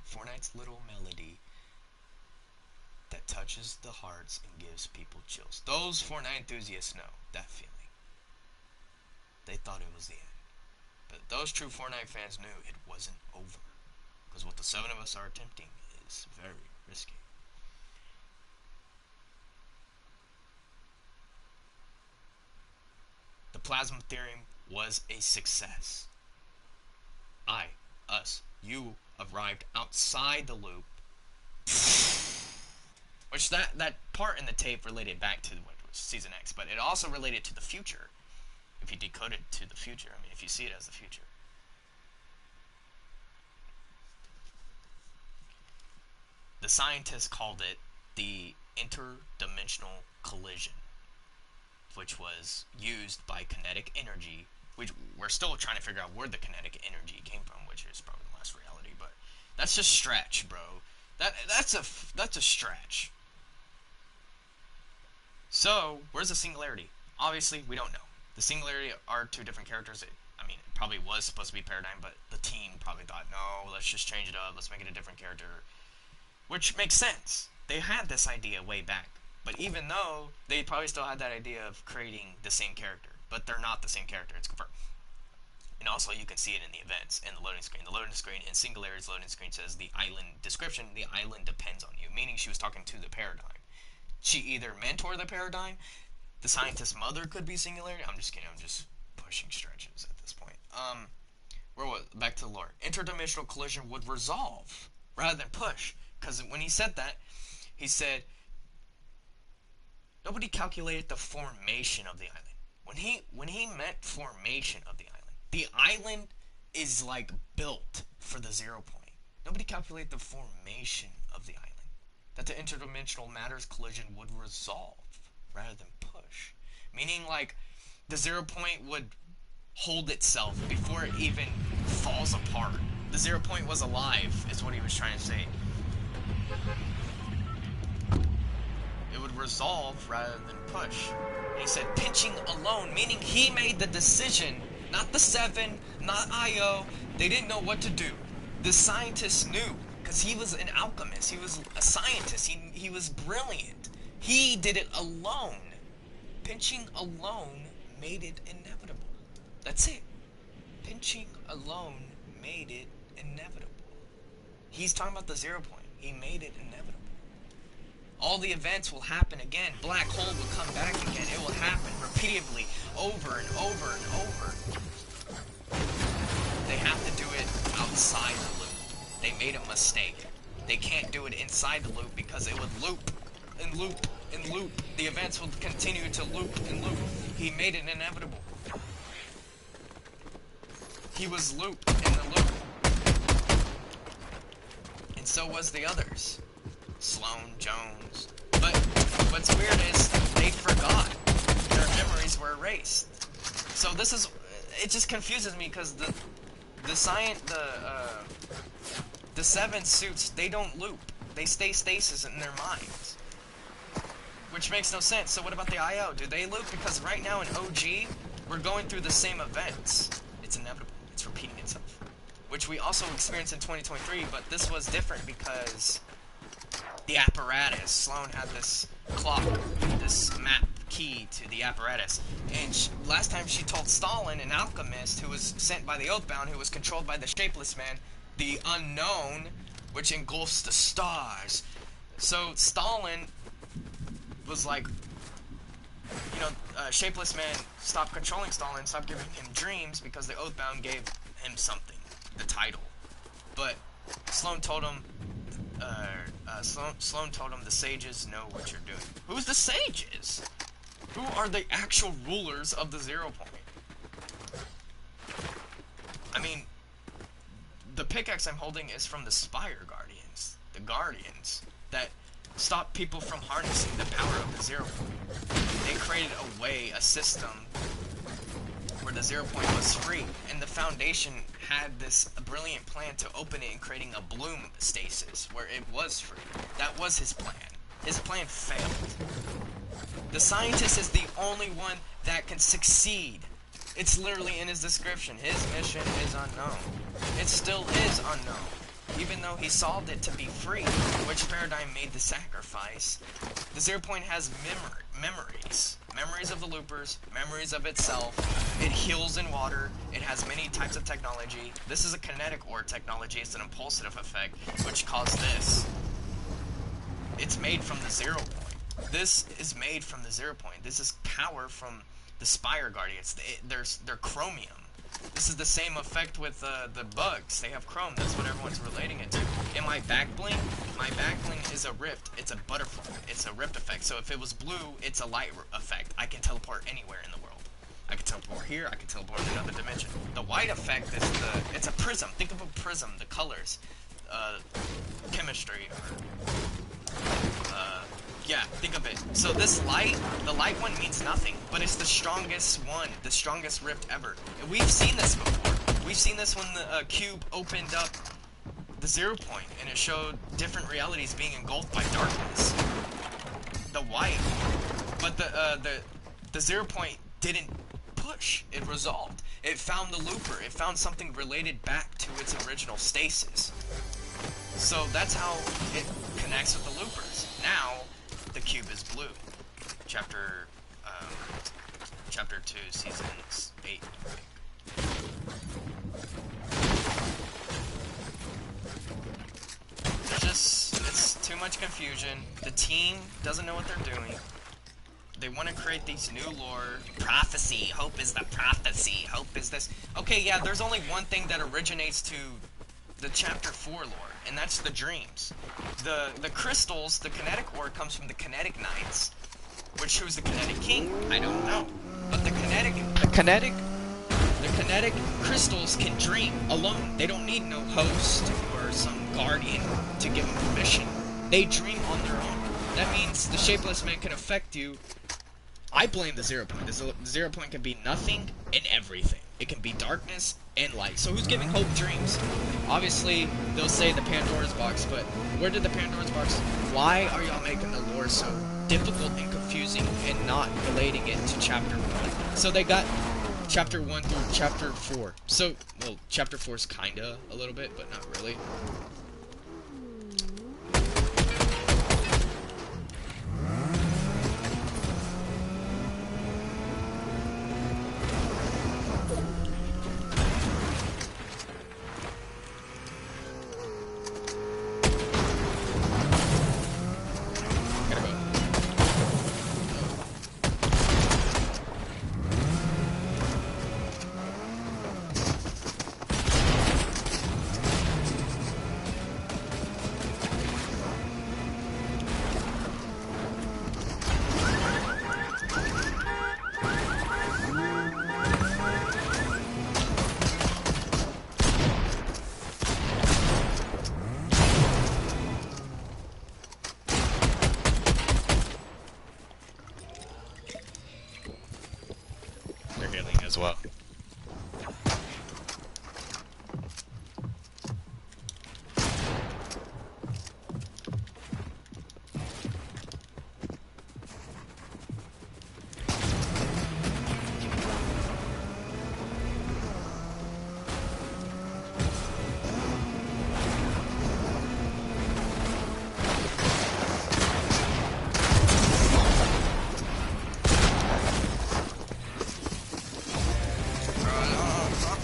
S1: Fortnite's little melody that touches the hearts and gives people chills. Those Fortnite enthusiasts know that feeling. They thought it was the end. But those true Fortnite fans knew it wasn't over. Because what the 7 of us are attempting is very risky. The plasma theorem was a success. You arrived outside the loop. Which that part in the tape related back to what was Season X, but it also related to the future. If you decode it to the future, I mean, if you see it as the future. The scientists called it the interdimensional collision, which was used by kinetic energy, which we're still trying to figure out where the kinetic energy came from, which is probably the last reality, but that's just stretch, bro. That's a stretch. So, where's the singularity? Obviously, we don't know. The singularity are 2 different characters. It probably was supposed to be Paradigm, but the team probably thought, no, let's just change it up. Let's make it a different character. Which makes sense. They had this idea way back. But even though, they probably still had that idea of creating the same character. But they're not the same character. It's confirmed. And also, you can see it in the events, in the loading screen. The loading screen, in Singularity's loading screen, says the island description, the island depends on you. Meaning she was talking to the Paradigm. She either mentored the Paradigm, the scientist's mother could be Singularity. I'm just kidding. I'm just pushing stretches at this point. Back to the lore. Interdimensional collision would resolve rather than push. Because when he said that, he said, nobody calculated the formation of the island. When he meant formation of the island is like built for the 0 point. Nobody calculated the formation of the island. That the interdimensional matters collision would resolve rather than push. Meaning, like, the 0 point would hold itself before it even falls apart. The 0 point was alive, is what he was trying to say. It would resolve rather than push. And he said pinching alone, meaning he made the decision, not the 7, not IO. They didn't know what to do. The scientists knew, because he was an alchemist. He was a scientist. He was brilliant. He did it alone. Pinching alone made it inevitable. That's it. Pinching alone made it inevitable. He's talking about the 0 point. He made it inevitable. All the events will happen again. Black hole will come back again. It will happen repeatedly, over and over and over. They have to do it outside the loop. They made a mistake. They can't do it inside the loop because it would loop and loop and loop. The events will continue to loop and loop. He made it inevitable. He was looped in the loop. And so was the others. Sloan, Jones. But what's weird is they forgot. Their memories were erased. So this is, it just confuses me because the 7 suits, they don't loop. They stay stasis in their minds. Which makes no sense. So what about the IO? Do they loop? Because right now in OG, we're going through the same events. It's inevitable. It's repeating itself. Which we also experienced in 2023, but this was different because the apparatus. Sloan had this clock, this map key to the apparatus. And last time she told Stalin, an alchemist who was sent by the Oathbound, who was controlled by the Shapeless Man, the unknown, which engulfs the stars. So Stalin was like, you know, Shapeless Man stopped controlling Stalin, stopped giving him dreams because the Oathbound gave him something, the title. But Sloan told him. Sloan told him the sages know what you're doing. Who's the sages? Who are the actual rulers of the 0 point? I mean, the pickaxe I'm holding is from the Spire Guardians. The Guardians that stop people from harnessing the power of the 0 point. They created a way, a system, where the 0 point was free. And the Foundation had this brilliant plan to open it and creating a bloom stasis where it was free. That was his plan. His plan failed. The scientist is the only one that can succeed. It's literally in his description. His mission is unknown. It still is unknown. Even though he solved it to be free, which Paradigm made the sacrifice, the 0 point has memories. Memories of the loopers, memories of itself. It heals in water. It has many types of technology. This is a kinetic ore technology. It's an impulsive effect, which caused this. It's made from the 0 point. This is made from the 0 point. This is power from the Spire Guardians. They're chromium. This is the same effect with the bugs. They have chrome. That's what everyone's relating it to. In my back bling is a rift. It's a butterfly. It's a rift effect. So if it was blue, it's a light effect. I can teleport anywhere in the world. I can teleport here. I can teleport in another dimension. The white effect is it's a prism. Think of a prism. The colors, chemistry, yeah, think of it. So this light, the light one means nothing, but it's the strongest one, the strongest rift ever. And we've seen this before. We've seen this when the cube opened up the 0 point, and it showed different realities being engulfed by darkness. The white, but the 0 point didn't push. It resolved. It found the looper. It found something related back to its original stasis. So that's how it connects with the loopers. Now, the cube is blue. Chapter 2, season 8. It's too much confusion. The team doesn't know what they're doing. They want to create these new lore. Prophecy. Hope is the prophecy. Hope is this. Okay, yeah, there's only one thing that originates to the chapter 4 lore, and that's the dreams. The crystals, the kinetic ore comes from the kinetic knights, which who's the kinetic king? I don't know. But the kinetic crystals can dream alone. They don't need no host or some guardian to give them permission. They dream on their own. That means the shapeless man can affect you. I blame the 0 point. The 0 point can be nothing and everything. It can be darkness and light. So who's giving Hope dreams? Obviously, they'll say the Pandora's box, but where did the Pandora's box? Why are y'all making the lore so difficult and confusing and not relating it to chapter 1? So they got chapter 1 through chapter 4. So, well, chapter 4 is kinda a little bit, but not really. As well.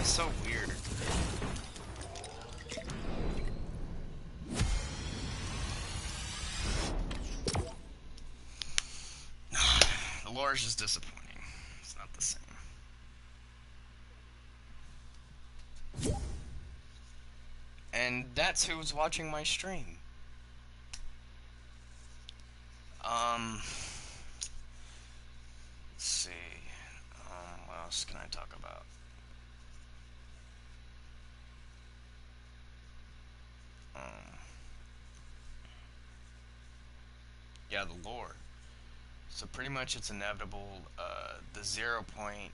S1: So weird. The lore is just disappointing. It's not the same. And And that's who's watching my stream. Let's see. What else can I talk about? Yeah, the lore. So pretty much it's inevitable. The 0 point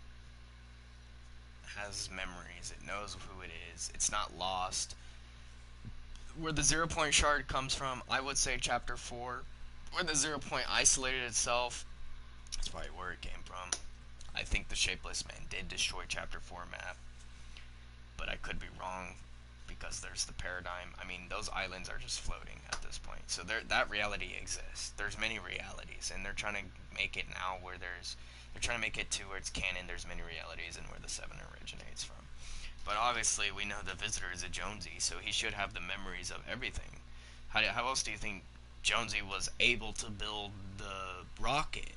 S1: has memories. It knows who it is. It's not lost. Where the 0 point shard comes from, I would say chapter 4. Where the 0 point isolated itself, that's probably where it came from. I think the Shapeless Man did destroy chapter 4 map, but I could be wrong because there's the paradigm. I mean, those islands are just floating at this point. So that reality exists. There's many realities, and they're trying to make it now where they're trying to make it to where it's canon. There's many realities and where the 7 originates from. But obviously, we know the Visitor is a Jonesy, so he should have the memories of everything. How else do you think Jonesy was able to build the rocket?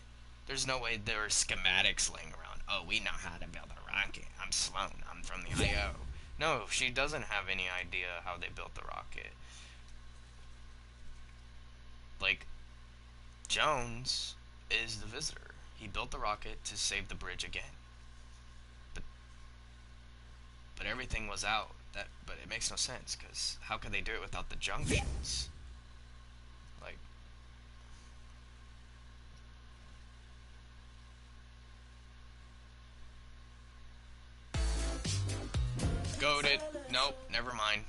S1: There's no way there are schematics laying around. Oh, we know how to build a rocket. I'm Sloan. I'm from the IO. No, she doesn't have any idea how they built the rocket. Like, Jones is the Visitor. He built the rocket to save the bridge again. But everything was out. But it makes no sense, because how could they do it without the junctions? Like, goated. Nope, never mind.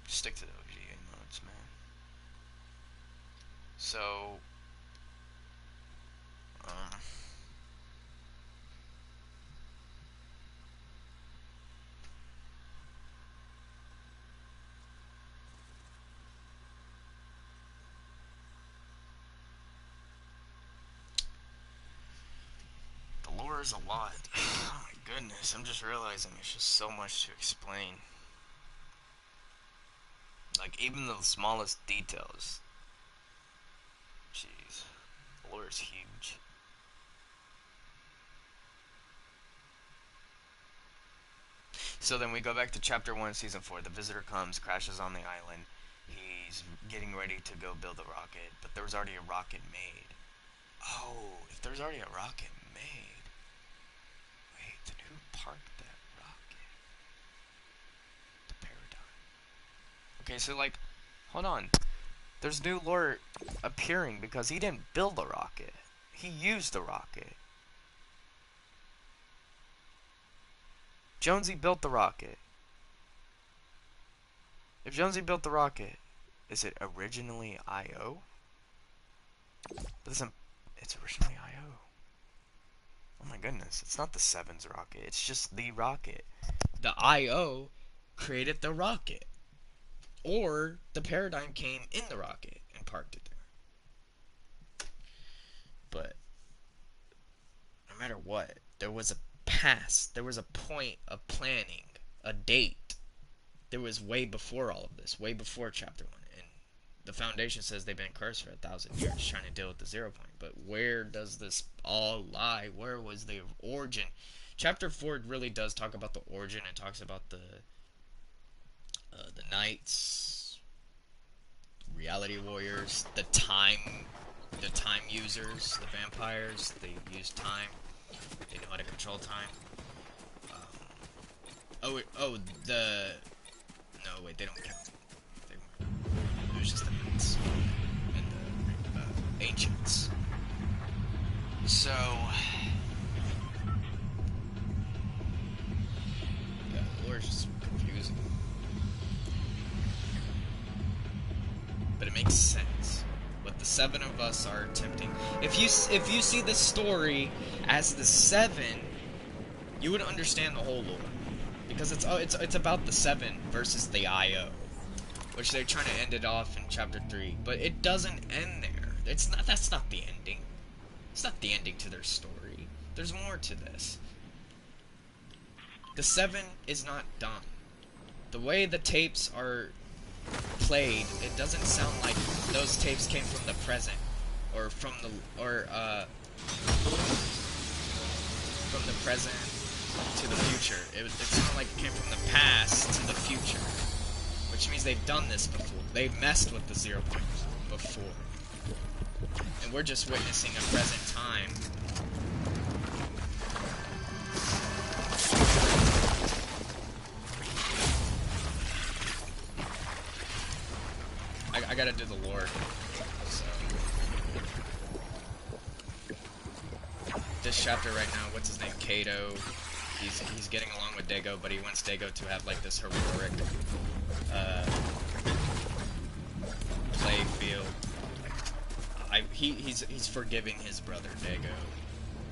S1: Stick to the OG modes, man. So, the lore is a lot. Oh my goodness, I'm just realizing it's just so much to explain. Like, even the smallest details. Jeez. The lore is huge. So then we go back to chapter 1, season 4. The Visitor comes, crashes on the island. He's getting ready to go build a rocket, but there was already a rocket made. Oh, if there's already a rocket made. Wait, then who parked that rocket? The paradigm. Okay, so like, hold on. There's new lore appearing because he didn't build the rocket. He used the rocket. Jonesy built the rocket. If Jonesy built the rocket, is it originally IO? But it's originally IO. Oh my goodness, it's not the 7's rocket, it's just the rocket. The IO created the rocket. Or the paradigm came in the rocket and parked it there. But no matter what, there was a past, there was a point of planning, a date. There was way before all of this, way before chapter 1. And the Foundation says they've been cursed for 1,000 years trying to deal with the 0 point. But where does this all lie? Where was the origin? Chapter 4 really does talk about the origin. It talks about the knights, reality warriors, the time users, the vampires. They use time. They know how to control time. No, wait, they don't count. It was just the knights and the ancients. So, yeah, the lore is just confusing. But it makes sense. What the 7 of us are attempting. If you see the story as the 7, you would understand the whole lore, because it's about the 7 versus the IO, which they're trying to end it off in chapter 3, but it doesn't end there. That's not the ending. It's not the ending to their story. There's more to this. The 7 is not done. The way the tapes are played, it doesn't sound like those tapes came from the present, or from the present, to the future. It sounded like it came from the past to the future, which means they've done this before. They've messed with the 0 point before. And we're just witnessing a present time. I gotta do the lore. So this chapter right now, what's his name? Kato. He's getting along with Dago, but he wants Dago to have like this heroic play field. He's forgiving his brother Dago.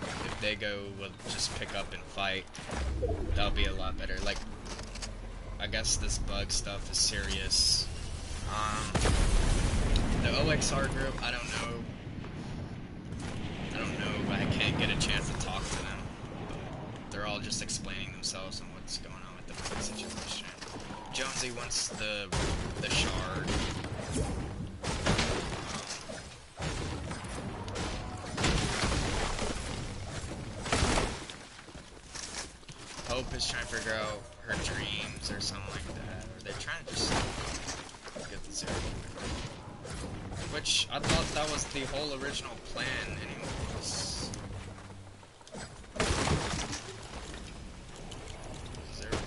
S1: If Dago will just pick up and fight, that'll be a lot better. Like, I guess this bug stuff is serious. The OXR group, I don't know. I can't get a chance to talk to them. But they're all just explaining themselves and what's going on with the bug situation. Jonesy wants the shard. Hope is trying to figure out her dreams or something like that. Or they're trying to just get the 0 point. Which, I thought that was the whole original plan anyways. 0 point.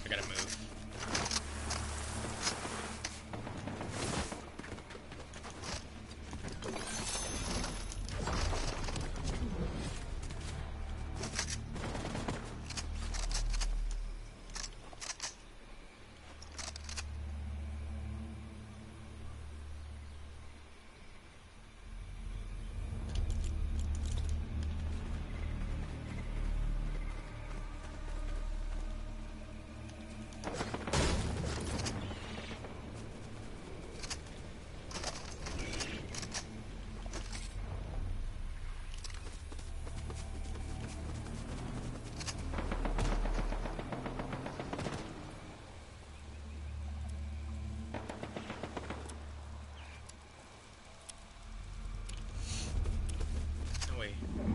S1: I gotta move.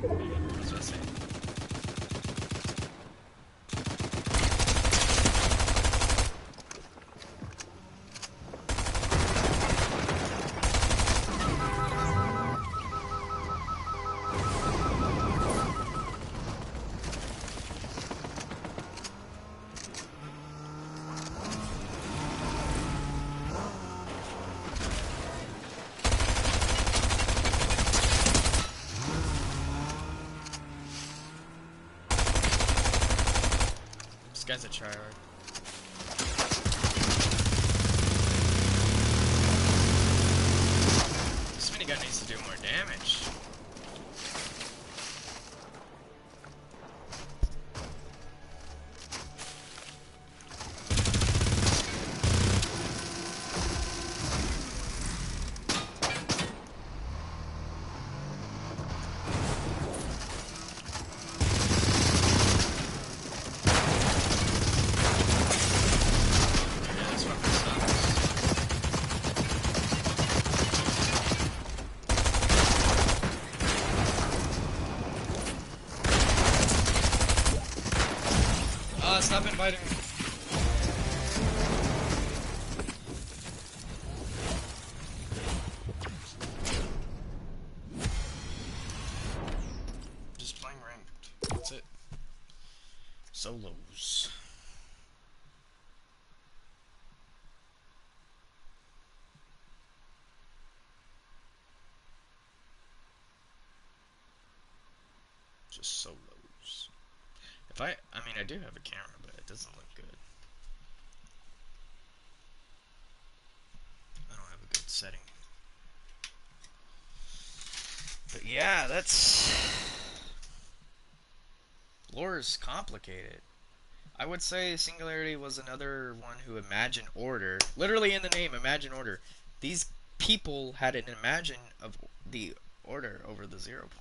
S1: What's that say? This guy's a tryhard. This minigun needs to do more damage. Stop inviting me. Just playing ranked. That's it. Solos. Just solos. I mean, I do have a camera, but it doesn't look good. I don't have a good setting. But yeah, that's... Lore is complicated. I would say Singularity was another one who imagined order. Literally in the name, imagine order. These people had an imagine of the order over the 0 point.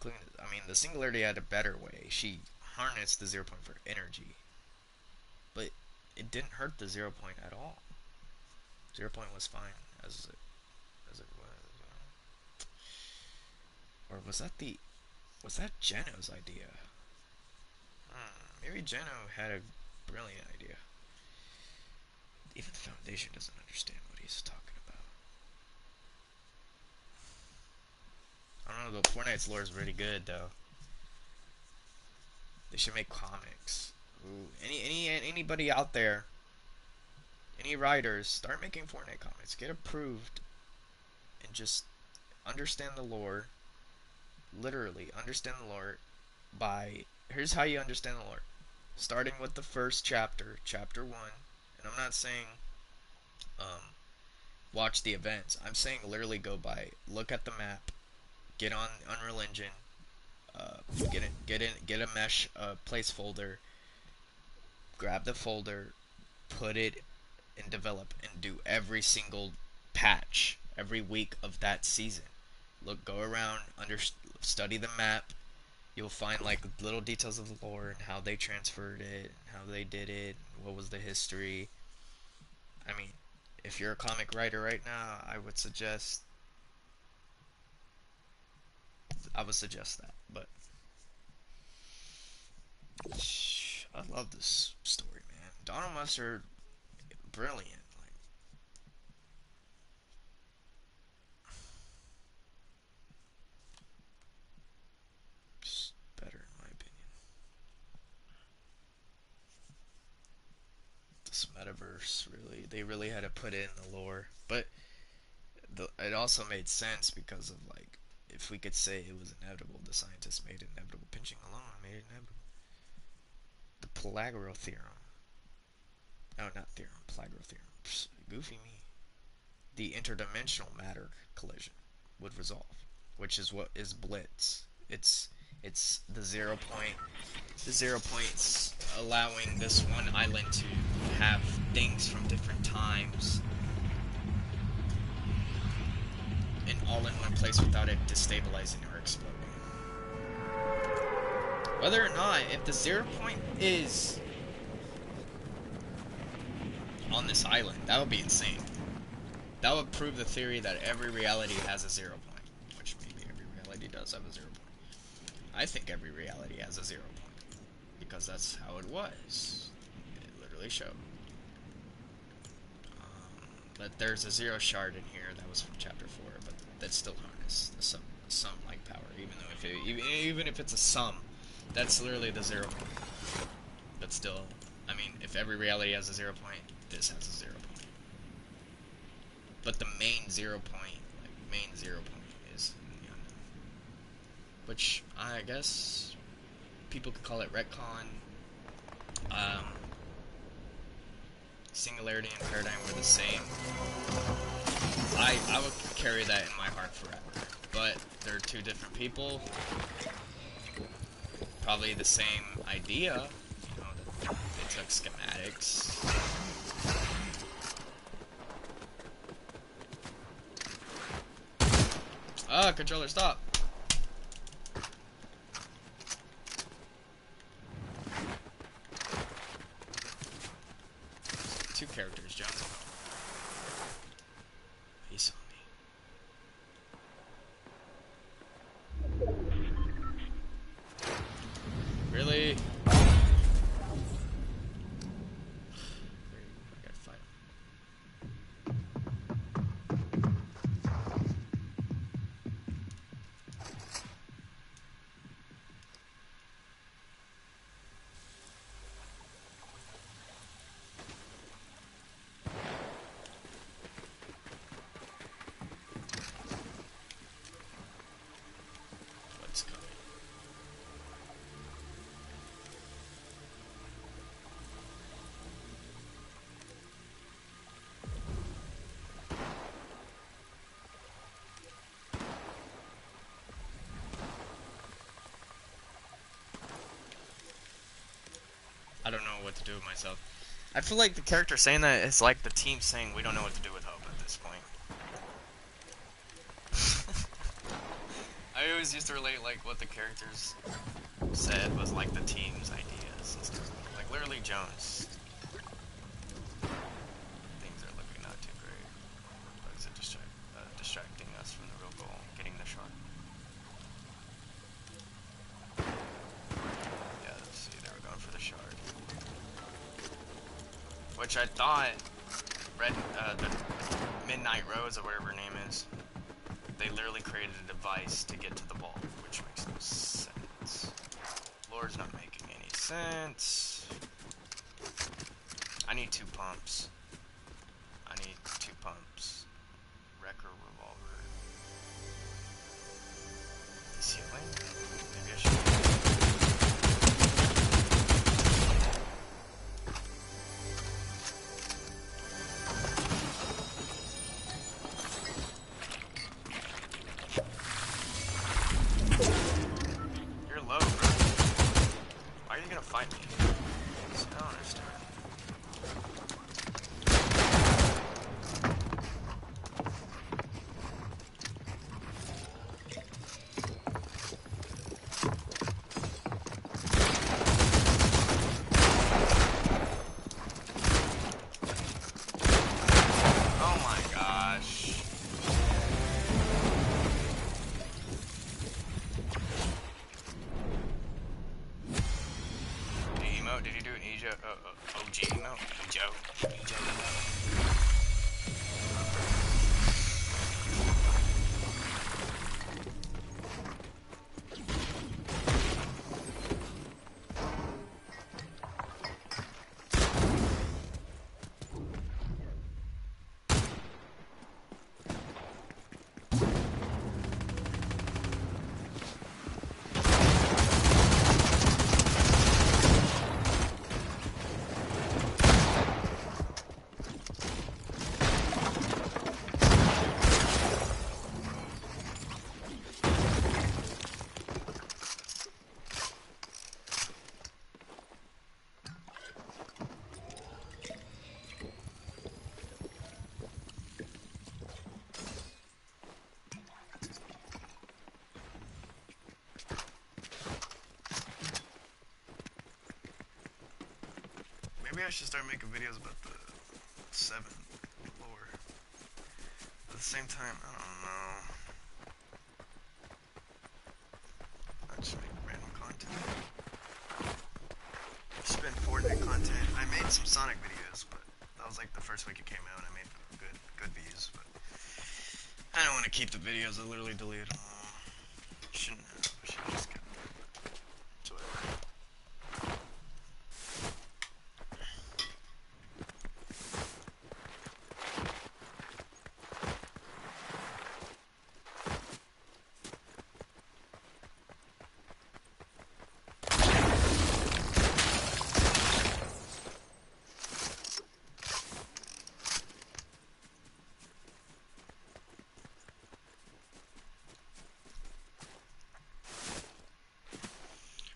S1: I mean, the Singularity had a better way. She harnessed the 0 point for energy, but it didn't hurt the 0 point at all. 0 point was fine as it was. Or was that Geno's idea? Maybe Geno had a brilliant idea. Even Foundation doesn't understand what he's talking about. I don't know, the Fortnite's lore is really good though. They should make comics. Ooh, anybody out there, any writers, start making Fortnite comics. Get approved and just understand the lore. Literally understand the lore by here's how you understand the lore. Starting with the first chapter, chapter 1, and I'm not saying watch the events. I'm saying literally go by look at the map, get on Unreal Engine, get a mesh place folder, grab the folder, put it and develop, and do every single patch every week of that season. Go around, study the map. You'll find like little details of the lore and how they transferred it, how they did it, what was the history. I mean, if you're a comic writer right now, I would suggest that. But I love this story, man. Donald Mustard, brilliant. Like, just better in my opinion. This metaverse, they really had to put it in the lore, but it also made sense because of like, if we could say it was inevitable, the scientists made it inevitable. Pinching alone made it inevitable. The Pythagorean theorem. No, not theorem. Pythagorean theorem. Psst, goofy me. The interdimensional matter collision would resolve, which is what is Blitz. It's the 0 point. The 0 points allowing this one island to have things from different times and all in one place without it destabilizing or exploding. Whether or not, if the 0 point is on this island, that would be insane. That would prove the theory that every reality has a 0 point, which maybe every reality does have a 0 point. I think every reality has a 0 point, because that's how it was. It literally showed. But there's a 0 shard in here that was from chapter 4, but that's still harnessed the sum like power, even if it's a sum, that's literally the 0 point. But still, I mean, if every reality has a 0 point, this has a 0 point. But the main 0 point, is in the unknown. Which, I guess, people could call it retcon. Singularity and Paradigm were the same. I would carry that in my heart forever. But they're two different people. Probably the same idea. You know, they took schematics. Controller, stop! Two characters, John. He saw me. Really? I don't know what to do with myself. I feel like the character saying that is like the team saying we don't know what to do with Hope at this point. I always used to relate like what the characters said was like the team's ideas and stuff. Like literally Jones. Things are looking not too great. Bugs are distracting us from the real goal, getting the shot. Yeah, let's see, they were going for the shard. Which I thought the Midnight Rose or whatever her name is, they literally created a device to get to the ball, which makes no sense. Lord's not making any sense. I need 2 pumps. I need 2 pumps. Wrecker revolver. Is healing? Maybe I should. You're low, bro. Why are you gonna fight me? I don't understand. Oh my gosh. Did he do an EJ? OG emote? EJ emote. Maybe I should start making videos about the 7 lore. At the same time, I don't know. I just make random content. It's been Fortnite content. I made some Sonic videos, but that was like the first week it came out and I made good views, but I don't want to keep the videos. I literally deleted them all. Shouldn't have. I should have just kept them. It's whatever.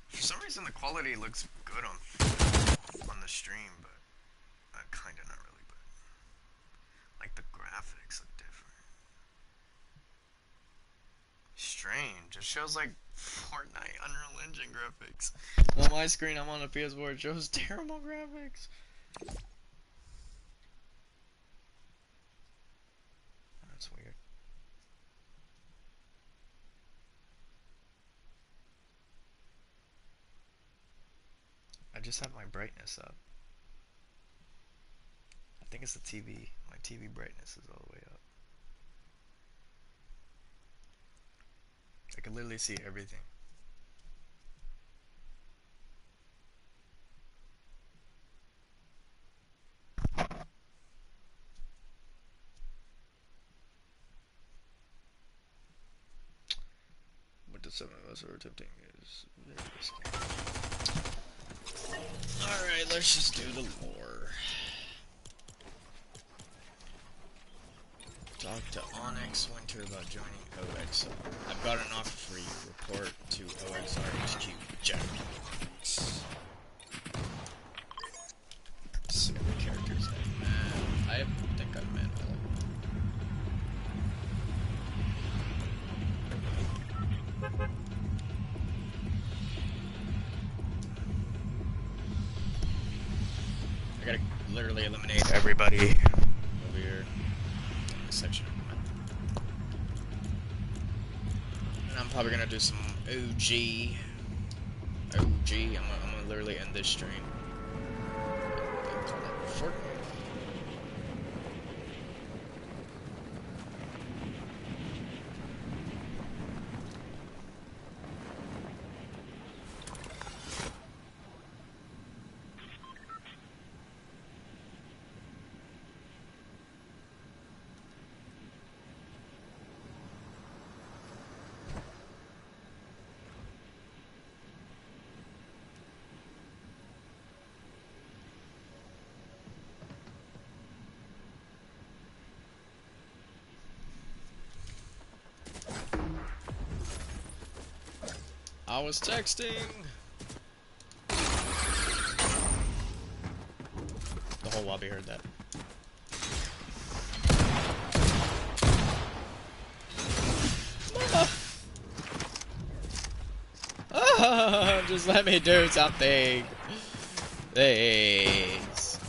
S1: For some reason the quality looks good on the stream, but kinda not really, but like the graphics look different. Strange. It shows like Fortnite Unreal Engine graphics. On my screen I'm on a PS4, it shows terrible graphics. That's weird. I just have my brightness up. I think it's the TV. My TV brightness is all the way up. I can literally see everything. What the 7 of us are attempting is very risky. Alright, let's just do the lore. Talk to Onyx Winter about joining OXR. I've got an offer for you. Report to OXR HQ. Jack. So many characters I met. I think I've met like gotta literally eliminate everybody over here in this section. And I'm probably gonna do some OG. I'm gonna literally end this stream. Call it Fortnite. I was texting. The whole lobby heard that. Just let me do something. Thanks.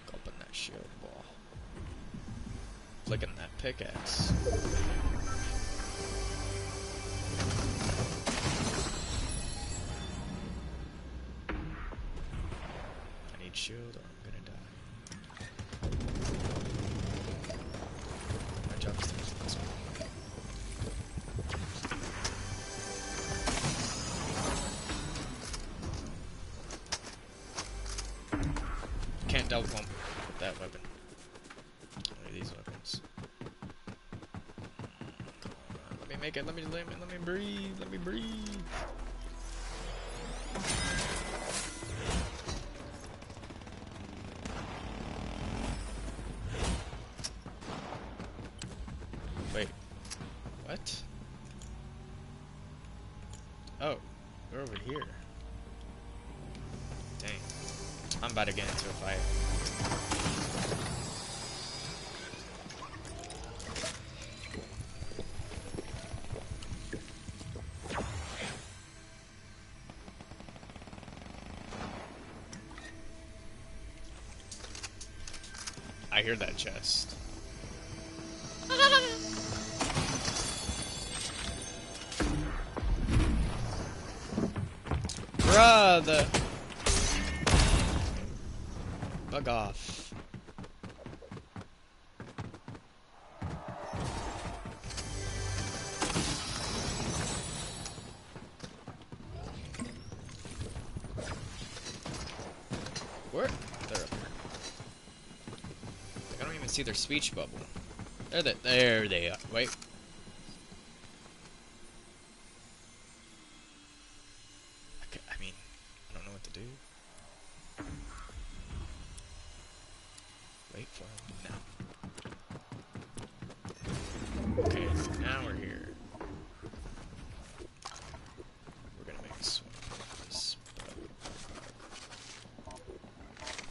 S1: Open that shield wall. Flicking that pickaxe. I need shield or I'm gonna die. My job is to use this one. Can't double pump with that weapon. Only these weapons. Come on, let me make it. Let me breathe. Let me breathe. Wait. What? Oh, we're over here. Dang. I'm about to get into a fight. I hear that chest. Brother! Bug off. Where? They're up here. I don't even see their speech bubble. There they are. Wait. I mean, I don't know what to do. Wait for him now. Okay, so now we're here. We're gonna make a swing with this bow.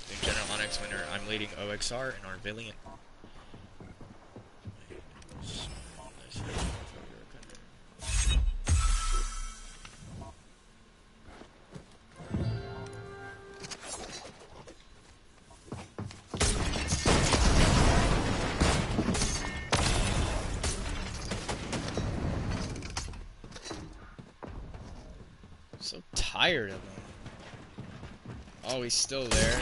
S1: New General Onyx winner. I'm leading OXR and our Valiant. So tired of him. Oh, he's still there.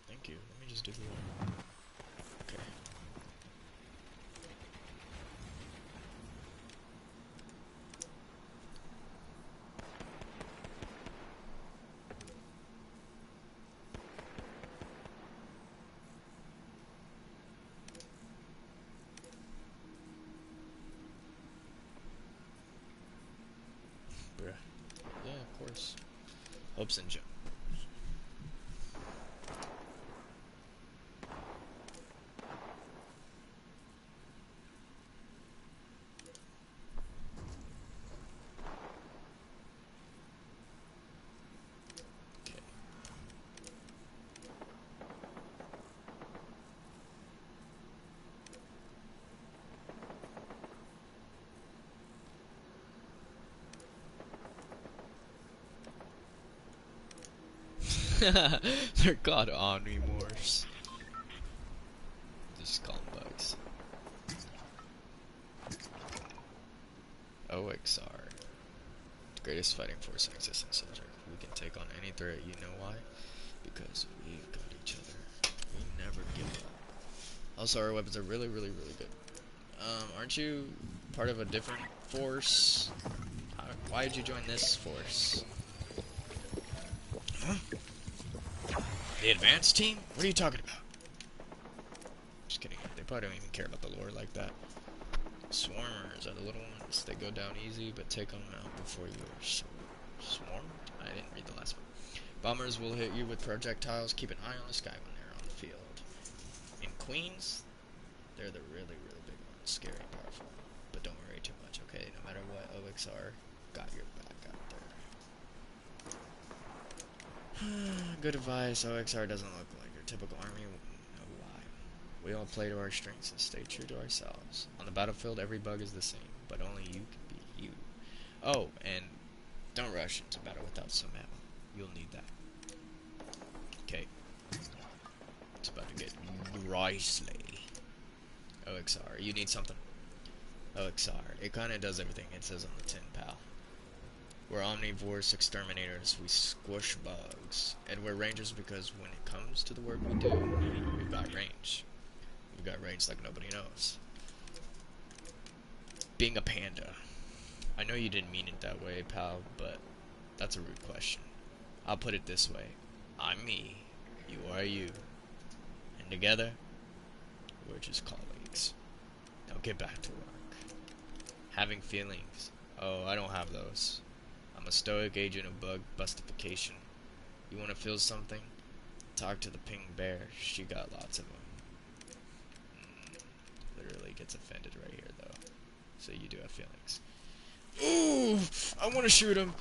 S1: Thank you. Let me just do the one. Okay. Bruh. Yeah, of course. Hopes and jump. They're called omnivores. Just call them bugs. OXR. The greatest fighting force in existence, soldier. We can take on any threat, you know why? Because we've got each other. We never give up. Also, our weapons are really, really, really good. Aren't you part of a different force? Why did you join this force? Huh? The advanced team? What are you talking about? Just kidding. They probably don't even care about the lore like that. Swarmers are the little ones. They go down easy, but take them out before you're swarmed? I didn't read the last one. Bombers will hit you with projectiles. Keep an eye on the sky when they're on the field. In Queens, they're the really, really big ones. Scary and powerful. But don't worry too much, okay? No matter what, OXR got your back out there. Good advice. OXR doesn't look like your typical army. No lie. We all play to our strengths and stay true to ourselves. On the battlefield, every bug is the same, but only you can be you. Oh, and don't rush into battle without some ammo. You'll need that. Okay. It's about to get Grizzly. OXR. You need something? OXR. It kinda does everything it says on the tin, pal. We're omnivores exterminators. We squish bugs. And we're rangers because when it comes to the work we do, we've got range. We've got range like nobody knows. Being a panda. I know you didn't mean it that way, pal, but that's a rude question. I'll put it this way. I'm me. You are you. And together, we're just colleagues. Now get back to work. Having feelings. Oh, I don't have those. I'm a stoic agent of bug bustification. You want to feel something? Talk to the pink bear. She got lots of them. Literally gets offended right here, though. So you do have feelings. Ooh! I want to shoot him!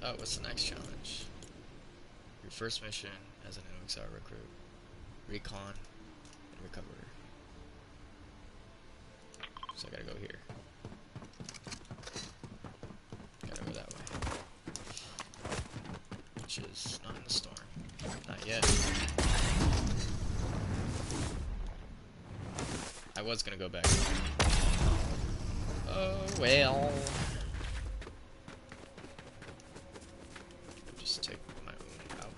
S1: Oh, what's the next challenge? Your first mission as an OXR recruit. Recon and recover. So I gotta go here. Gotta go that way. Which is not in the storm. Not yet. I was gonna go back. Oh well. Just take my own out.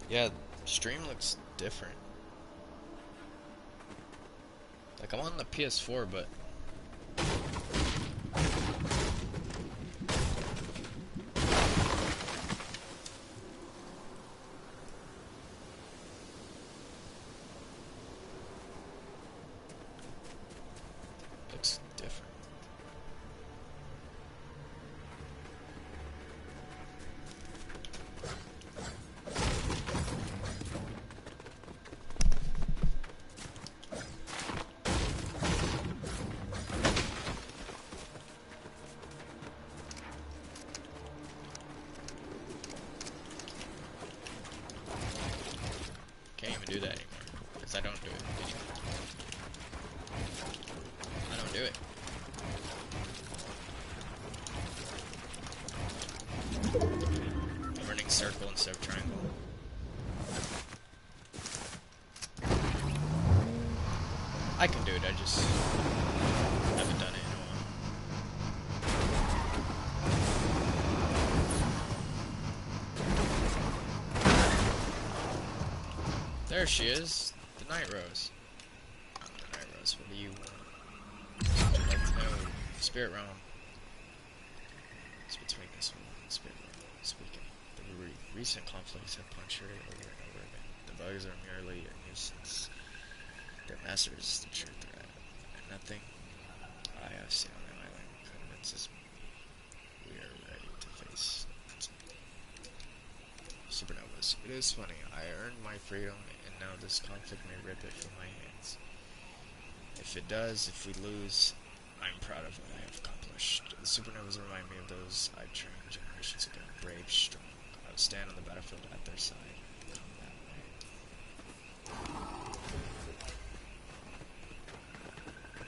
S1: Yeah, stream looks different. Like, I'm on the PS4, but looks different. Can't even do that anymore, because I don't do it. I don't do it. I'm running circle instead of triangle. I can do it, I just haven't done it in a while. There she is, the Night Rose. Oh, the Night Rose, what do you want? I'd like to know, Spirit Realm. It's between this one and Spirit Realm. Speaking, the recent conflicts have punctured it over and over again. The bugs are merely a nuisance. Their master is the true threat, and nothing I have seen on the island convinces me we are ready to face supernovas. It is funny, I earned my freedom, and now this conflict may rip it from my hands. If it does, if we lose, I'm proud of what I have accomplished. The supernovas remind me of those I trained generations ago, brave, strong. I would stand on the battlefield at their side. Come that way.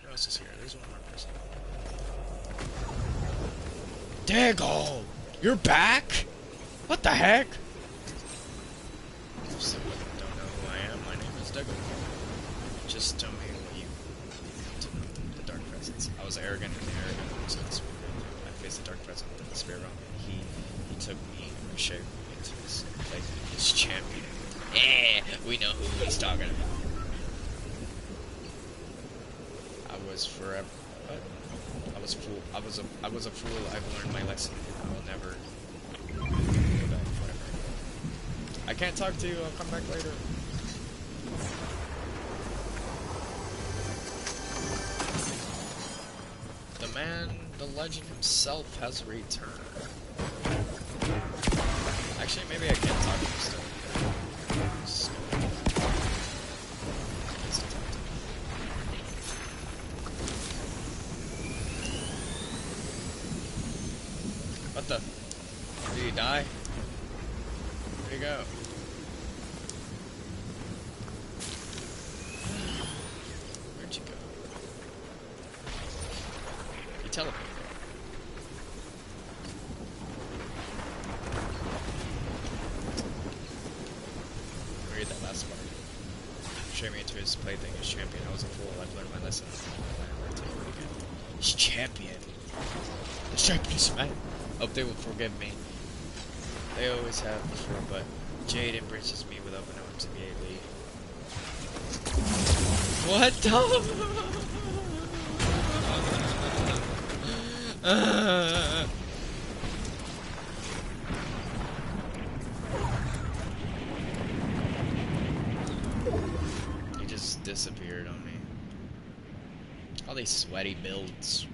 S1: Who else is here? There's one more person. Dago! You're back? What the heck? If someone don't know who I am, my name is Dago. Just tell me what you want to know. The Dark Presence. I was arrogant and arrogant, so that's what I faced the Dark Presence in the Spirit Realm, and he took me and shaped me into his champion. We know who he's talking about. I was forever. What? I was a fool. I was a fool. I've learned my lesson. I will never go back. Whatever. I can't talk to you. I'll come back later. The man, the legend himself has returned. Actually, maybe I can't talk to him still. What the? Did he die? Where'd he go? Where'd you go? He teleported. Read that last part. Show me into his plaything as champion. I was a fool. I've learned my lesson. He's champion. The champion is man. Hope they will forgive me. They always have before, but Jade embraces me with open arms immediately. What the? He just disappeared on me. All these sweaty builds.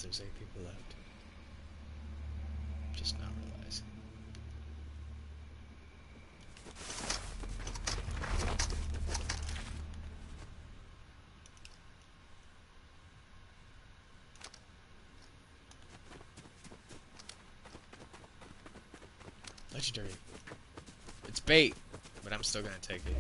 S1: There's 8 people left. Just not realizing. Legendary. It's bait, but I'm still gonna take it.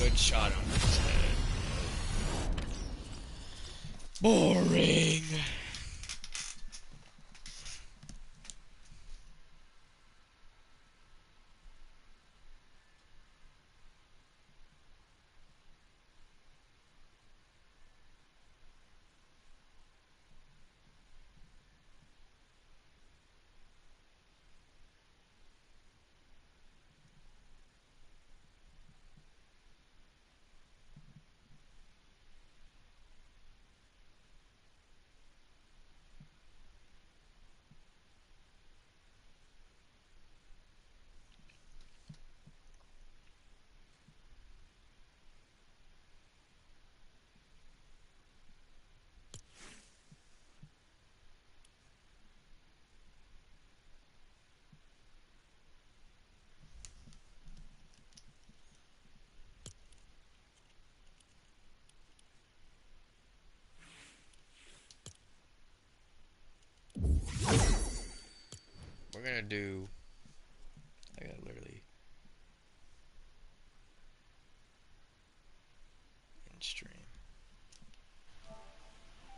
S1: good shot on his head. Boring. We're gonna do. I gotta literally